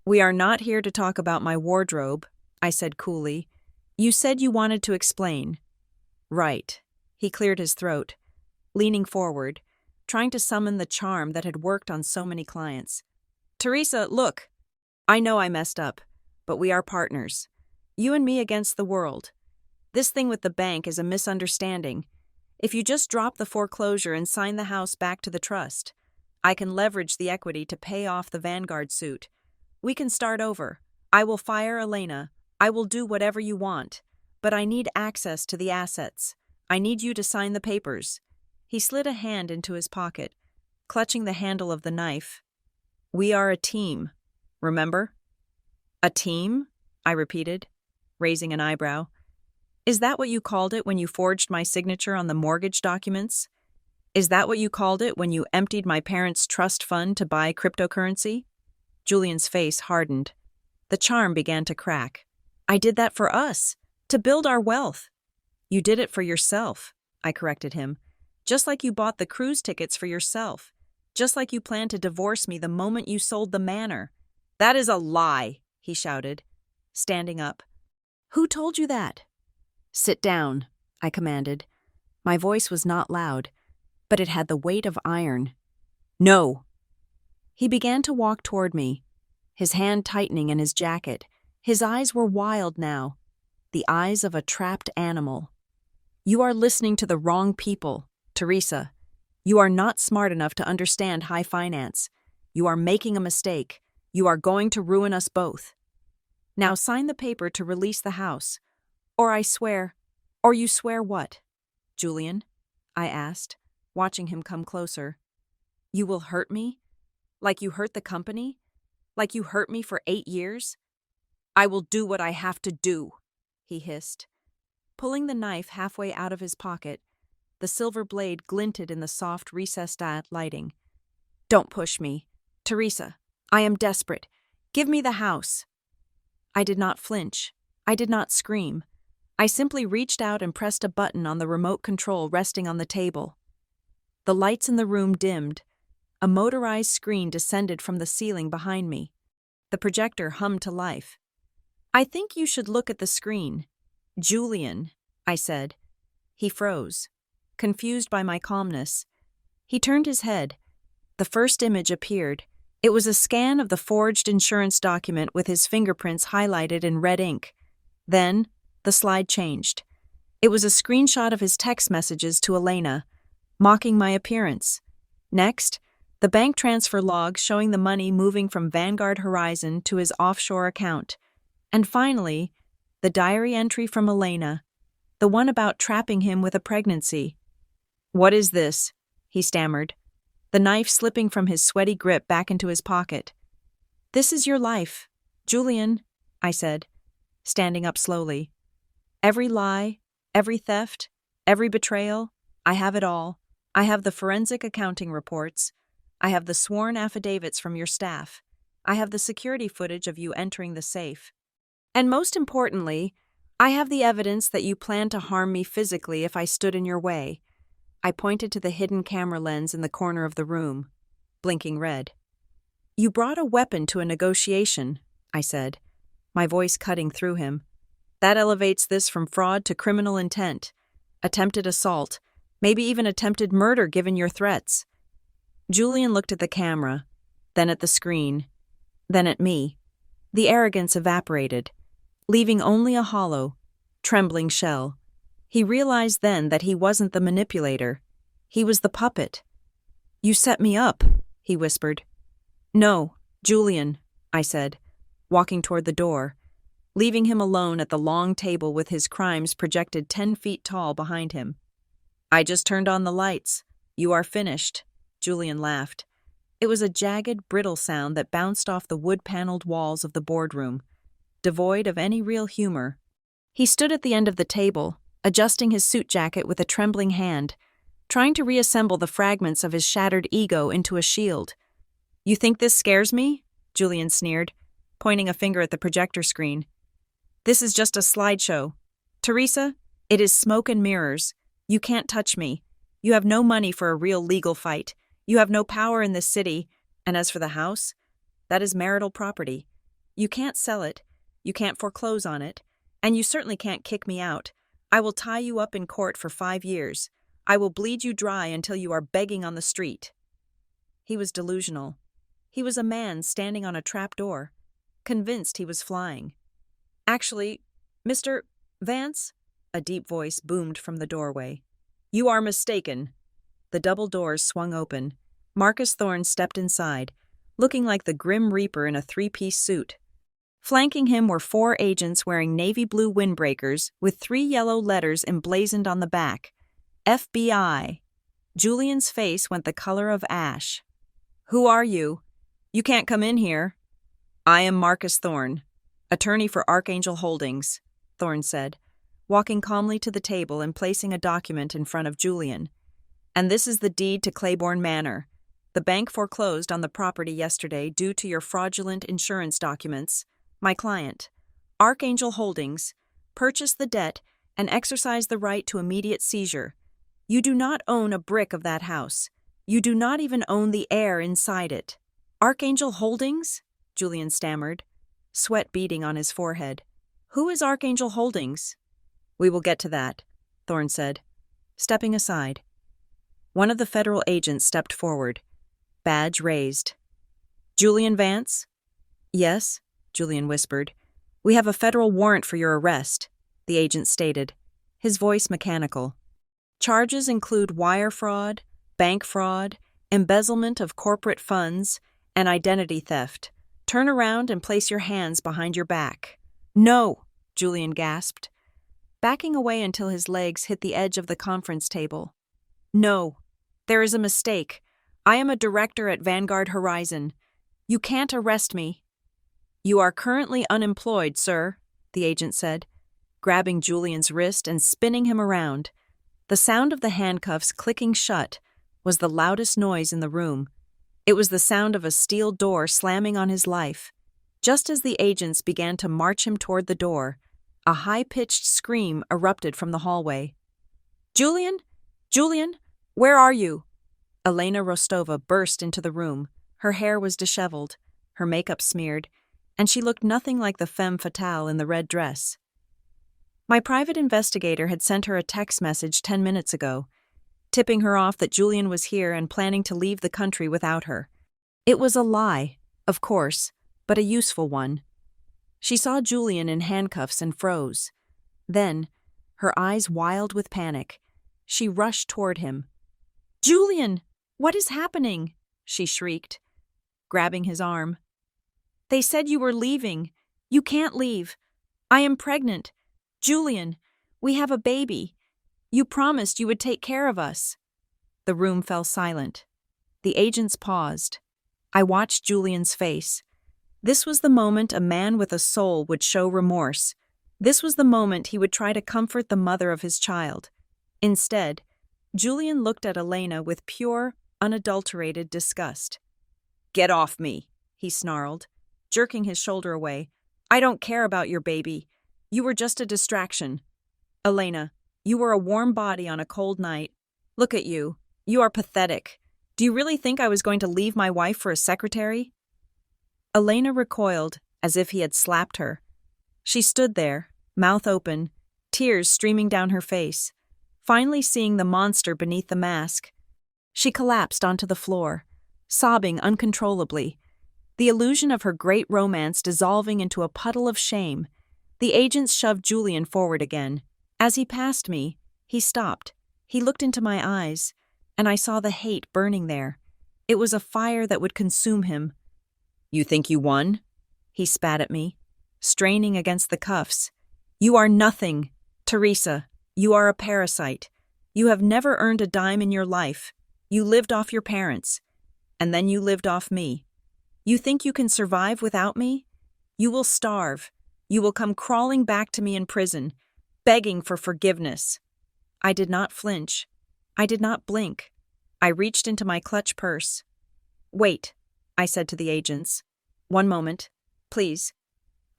S1: "We are not here to talk about my wardrobe," I said coolly. "You said you wanted to explain." "Right." He cleared his throat, leaning forward, trying to summon the charm that had worked on so many clients. "Teresa, look. I know I messed up, but we are partners. You and me against the world. This thing with the bank is a misunderstanding. If you just drop the foreclosure and sign the house back to the trust, I can leverage the equity to pay off the Vanguard suit. We can start over. I will fire Elena. I will do whatever you want. But I need access to the assets. I need you to sign the papers." He slid a hand into his pocket, clutching the handle of the knife. "We are a team, remember?" "A team?" I repeated, raising an eyebrow. "Is that what you called it when you forged my signature on the mortgage documents? Is that what you called it when you emptied my parents' trust fund to buy cryptocurrency?" Julian's face hardened. The charm began to crack. "I did that for us, to build our wealth." "You did it for yourself," I corrected him. "Just like you bought the cruise tickets for yourself. Just like you planned to divorce me the moment you sold the manor." "That is a lie," he shouted, standing up. "Who told you that?" "Sit down," I commanded. My voice was not loud, but it had the weight of iron. "No." He began to walk toward me, his hand tightening in his jacket. His eyes were wild now, the eyes of a trapped animal. "You are listening to the wrong people, Teresa. You are not smart enough to understand high finance. You are making a mistake. You are going to ruin us both. Now sign the paper to release the house. Or I swear—" "Or you swear what, Julian?" I asked, watching him come closer. "You will hurt me? Like you hurt the company? Like you hurt me for 8 years?" "I will do what I have to do," he hissed. Pulling the knife halfway out of his pocket, the silver blade glinted in the soft recessed lighting. "Don't push me. Teresa, I am desperate. Give me the house." I did not flinch. I did not scream. I simply reached out and pressed a button on the remote control resting on the table. The lights in the room dimmed. A motorized screen descended from the ceiling behind me. The projector hummed to life. "I think you should look at the screen. Julian," I said. He froze, confused by my calmness. He turned his head. The first image appeared. It was a scan of the forged insurance document with his fingerprints highlighted in red ink. Then, the slide changed. It was a screenshot of his text messages to Elena, mocking my appearance. Next, the bank transfer log showing the money moving from Vanguard Horizon to his offshore account. And finally, the diary entry from Elena, the one about trapping him with a pregnancy. "What is this?" he stammered, the knife slipping from his sweaty grip back into his pocket. "This is your life, Julian," I said, standing up slowly. "Every lie, every theft, every betrayal, I have it all. I have the forensic accounting reports. I have the sworn affidavits from your staff. I have the security footage of you entering the safe. And most importantly, I have the evidence that you planned to harm me physically if I stood in your way." I pointed to the hidden camera lens in the corner of the room, blinking red. "You brought a weapon to a negotiation," I said, my voice cutting through him. "That elevates this from fraud to criminal intent, attempted assault, maybe even attempted murder given your threats." Julian looked at the camera, then at the screen, then at me. The arrogance evaporated, leaving only a hollow, trembling shell. He realized then that he wasn't the manipulator. He was the puppet. "You set me up," he whispered. "No, Julian," I said, walking toward the door, leaving him alone at the long table with his crimes projected 10 feet tall behind him. "I just turned on the lights. You are finished," Julian laughed. It was a jagged, brittle sound that bounced off the wood-paneled walls of the boardroom, devoid of any real humor. He stood at the end of the table, adjusting his suit jacket with a trembling hand, trying to reassemble the fragments of his shattered ego into a shield. "You think this scares me?" Julian sneered, pointing a finger at the projector screen. "This is just a slideshow. Teresa, it is smoke and mirrors. You can't touch me. You have no money for a real legal fight. You have no power in this city. And as for the house, that is marital property. You can't sell it. You can't foreclose on it. And you certainly can't kick me out. I will tie you up in court for 5 years. I will bleed you dry until you are begging on the street." He was delusional. He was a man standing on a trapdoor, convinced he was flying. "Actually, Mr. Vance," a deep voice boomed from the doorway. "You are mistaken." The double doors swung open. Marcus Thorne stepped inside, looking like the Grim Reaper in a 3-piece suit. Flanking him were 4 agents wearing navy blue windbreakers with 3 yellow letters emblazoned on the back. FBI. Julian's face went the color of ash. "Who are you? You can't come in here." "I am Marcus Thorne, attorney for Archangel Holdings," Thorne said, walking calmly to the table and placing a document in front of Julian. "And this is the deed to Claiborne Manor. The bank foreclosed on the property yesterday due to your fraudulent insurance documents. My client, Archangel Holdings, purchased the debt and exercised the right to immediate seizure. You do not own a brick of that house. You do not even own the air inside it." "Archangel Holdings?" Julian stammered, sweat beading on his forehead. "Who is Archangel Holdings?" "We will get to that," Thorne said, stepping aside. One of the federal agents stepped forward, badge raised. "Julian Vance?" "Yes," Julian whispered. "We have a federal warrant for your arrest," the agent stated, his voice mechanical. "Charges include wire fraud, bank fraud, embezzlement of corporate funds, and identity theft. Turn around and place your hands behind your back." "No," Julian gasped, backing away until his legs hit the edge of the conference table. "No, there is a mistake. I am a director at Vanguard Horizon. You can't arrest me." "You are currently unemployed, sir," the agent said, grabbing Julian's wrist and spinning him around. The sound of the handcuffs clicking shut was the loudest noise in the room. It was the sound of a steel door slamming on his life. Just as the agents began to march him toward the door, a high-pitched scream erupted from the hallway. "Julian? Julian? Where are you?" Elena Rostova burst into the room. Her hair was disheveled, her makeup smeared, and she looked nothing like the femme fatale in the red dress. My private investigator had sent her a text message 10 minutes ago, tipping her off that Julian was here and planning to leave the country without her. It was a lie, of course, but a useful one. She saw Julian in handcuffs and froze. Then, her eyes wild with panic, she rushed toward him. "Julian, what is happening?" she shrieked, grabbing his arm. "They said you were leaving. You can't leave. I am pregnant. Julian, we have a baby. You promised you would take care of us. The room fell silent. The agents paused. I watched Julian's face. This was the moment a man with a soul would show remorse. This was the moment he would try to comfort the mother of his child. Instead, Julian looked at Elena with pure, unadulterated disgust. "Get off me," he snarled, jerking his shoulder away. "I don't care about your baby. You were just a distraction. Elena, you were a warm body on a cold night. Look at you. You are pathetic. Do you really think I was going to leave my wife for a secretary?" Elena recoiled as if he had slapped her. She stood there, mouth open, tears streaming down her face, finally seeing the monster beneath the mask. She collapsed onto the floor, sobbing uncontrollably, the illusion of her great romance dissolving into a puddle of shame. The agents shoved Julian forward again. As he passed me, he stopped. He looked into my eyes, and I saw the hate burning there. It was a fire that would consume him. "You think you won?" He spat at me, straining against the cuffs. "You are nothing. Teresa, you are a parasite. You have never earned a dime in your life. You lived off your parents, and then you lived off me. You think you can survive without me? You will starve. You will come crawling back to me in prison, begging for forgiveness." I did not flinch. I did not blink. I reached into my clutch purse. "Wait," I said to the agents. "One moment, please."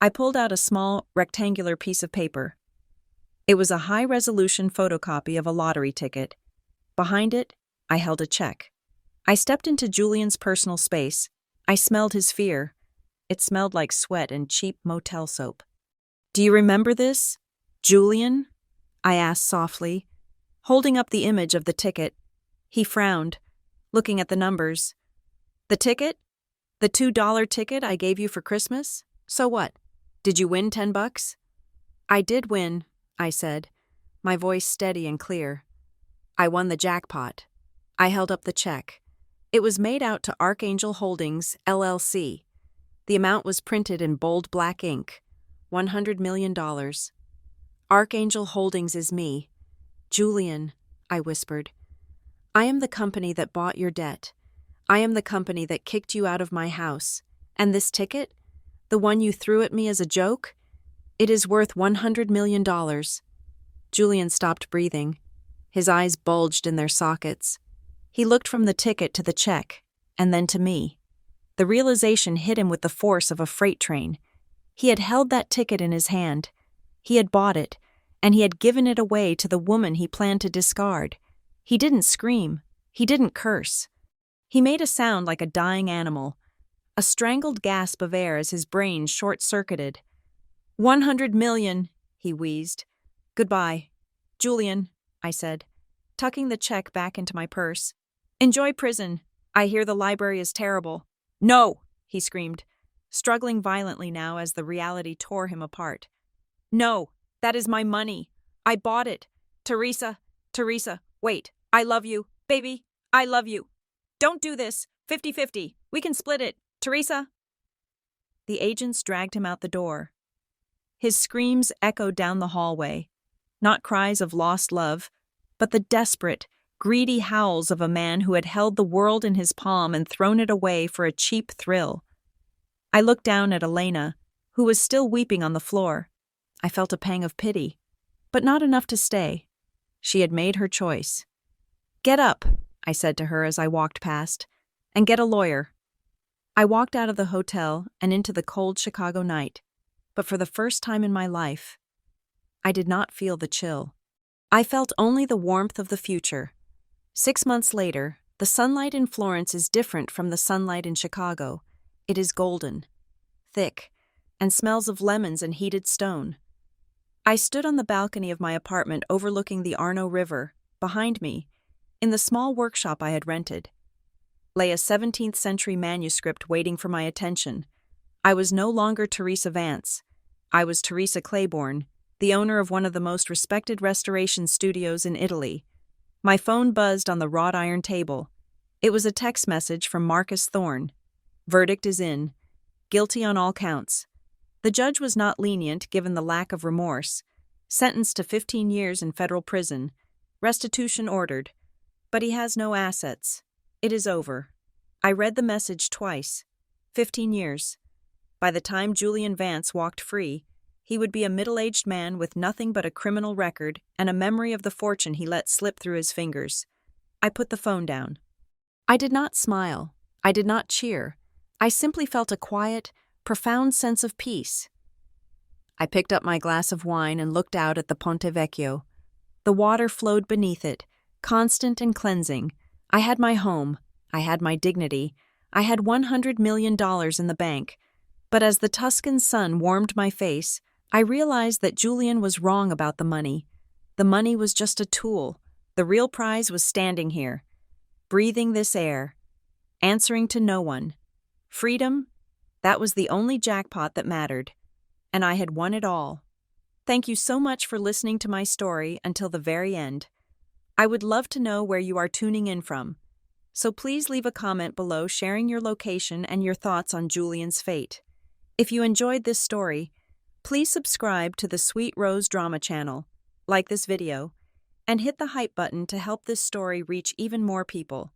S1: I pulled out a small, rectangular piece of paper. It was a high-resolution photocopy of a lottery ticket. Behind it, I held a check. I stepped into Julian's personal space. I smelled his fear. It smelled like sweat and cheap motel soap. "Do you remember this, Julian?" I asked softly, holding up the image of the ticket. He frowned, looking at the numbers. "The ticket? The $2 ticket I gave you for Christmas? So what? Did you win $10? "I did win," I said, my voice steady and clear. "I won the jackpot." I held up the check. It was made out to Archangel Holdings, LLC. The amount was printed in bold black ink. $100 million. "Archangel Holdings is me. Julian," I whispered. "I am the company that bought your debt. I am the company that kicked you out of my house. And this ticket? The one you threw at me as a joke? It is worth $100 million. Julian stopped breathing. His eyes bulged in their sockets. He looked from the ticket to the check, and then to me. The realization hit him with the force of a freight train. He had held that ticket in his hand. He had bought it, and he had given it away to the woman he planned to discard. He didn't scream. He didn't curse. He made a sound like a dying animal, a strangled gasp of air as his brain short-circuited. $100 million, he wheezed. "Goodbye. Julian," I said, tucking the check back into my purse. "Enjoy prison. I hear the library is terrible." "No!" he screamed, struggling violently now as the reality tore him apart. "No, that is my money. I bought it. Teresa, wait. I love you. Baby, I love you. Don't do this. 50-50. We can split it. Teresa." The agents dragged him out the door. His screams echoed down the hallway, not cries of lost love, but the desperate, greedy howls of a man who had held the world in his palm and thrown it away for a cheap thrill. I looked down at Elena, who was still weeping on the floor. I felt a pang of pity, but not enough to stay. She had made her choice. "Get up," I said to her as I walked past, "and get a lawyer." I walked out of the hotel and into the cold Chicago night, but for the first time in my life, I did not feel the chill. I felt only the warmth of the future. 6 months later, the sunlight in Florence is different from the sunlight in Chicago. It is golden, thick, and smells of lemons and heated stone. I stood on the balcony of my apartment overlooking the Arno River. Behind me, in the small workshop I had rented, lay a 17th century manuscript waiting for my attention. I was no longer Teresa Vance. I was Teresa Claiborne, the owner of one of the most respected restoration studios in Italy. My phone buzzed on the wrought iron table. It was a text message from Marcus Thorne. "Verdict is in. Guilty on all counts. The judge was not lenient given the lack of remorse. Sentenced to 15 years in federal prison. Restitution ordered. But he has no assets. It is over. I read the message twice. 15 years. By the time Julian Vance walked free, he would be a middle-aged man with nothing but a criminal record and a memory of the fortune he let slip through his fingers. I put the phone down. I did not smile. I did not cheer. I simply felt a quiet, profound sense of peace. I picked up my glass of wine and looked out at the Ponte Vecchio. The water flowed beneath it, constant and cleansing. I had my home. I had my dignity. I had $100 million in the bank. But as the Tuscan sun warmed my face, I realized that Julian was wrong about the money. The money was just a tool. The real prize was standing here, breathing this air, answering to no one. Freedom? That was the only jackpot that mattered. And I had won it all. Thank you so much for listening to my story until the very end. I would love to know where you are tuning in from. So please leave a comment below sharing your location and your thoughts on Julian's fate. If you enjoyed this story, please subscribe to the Sweet Rose Drama channel, like this video, and hit the hype button to help this story reach even more people.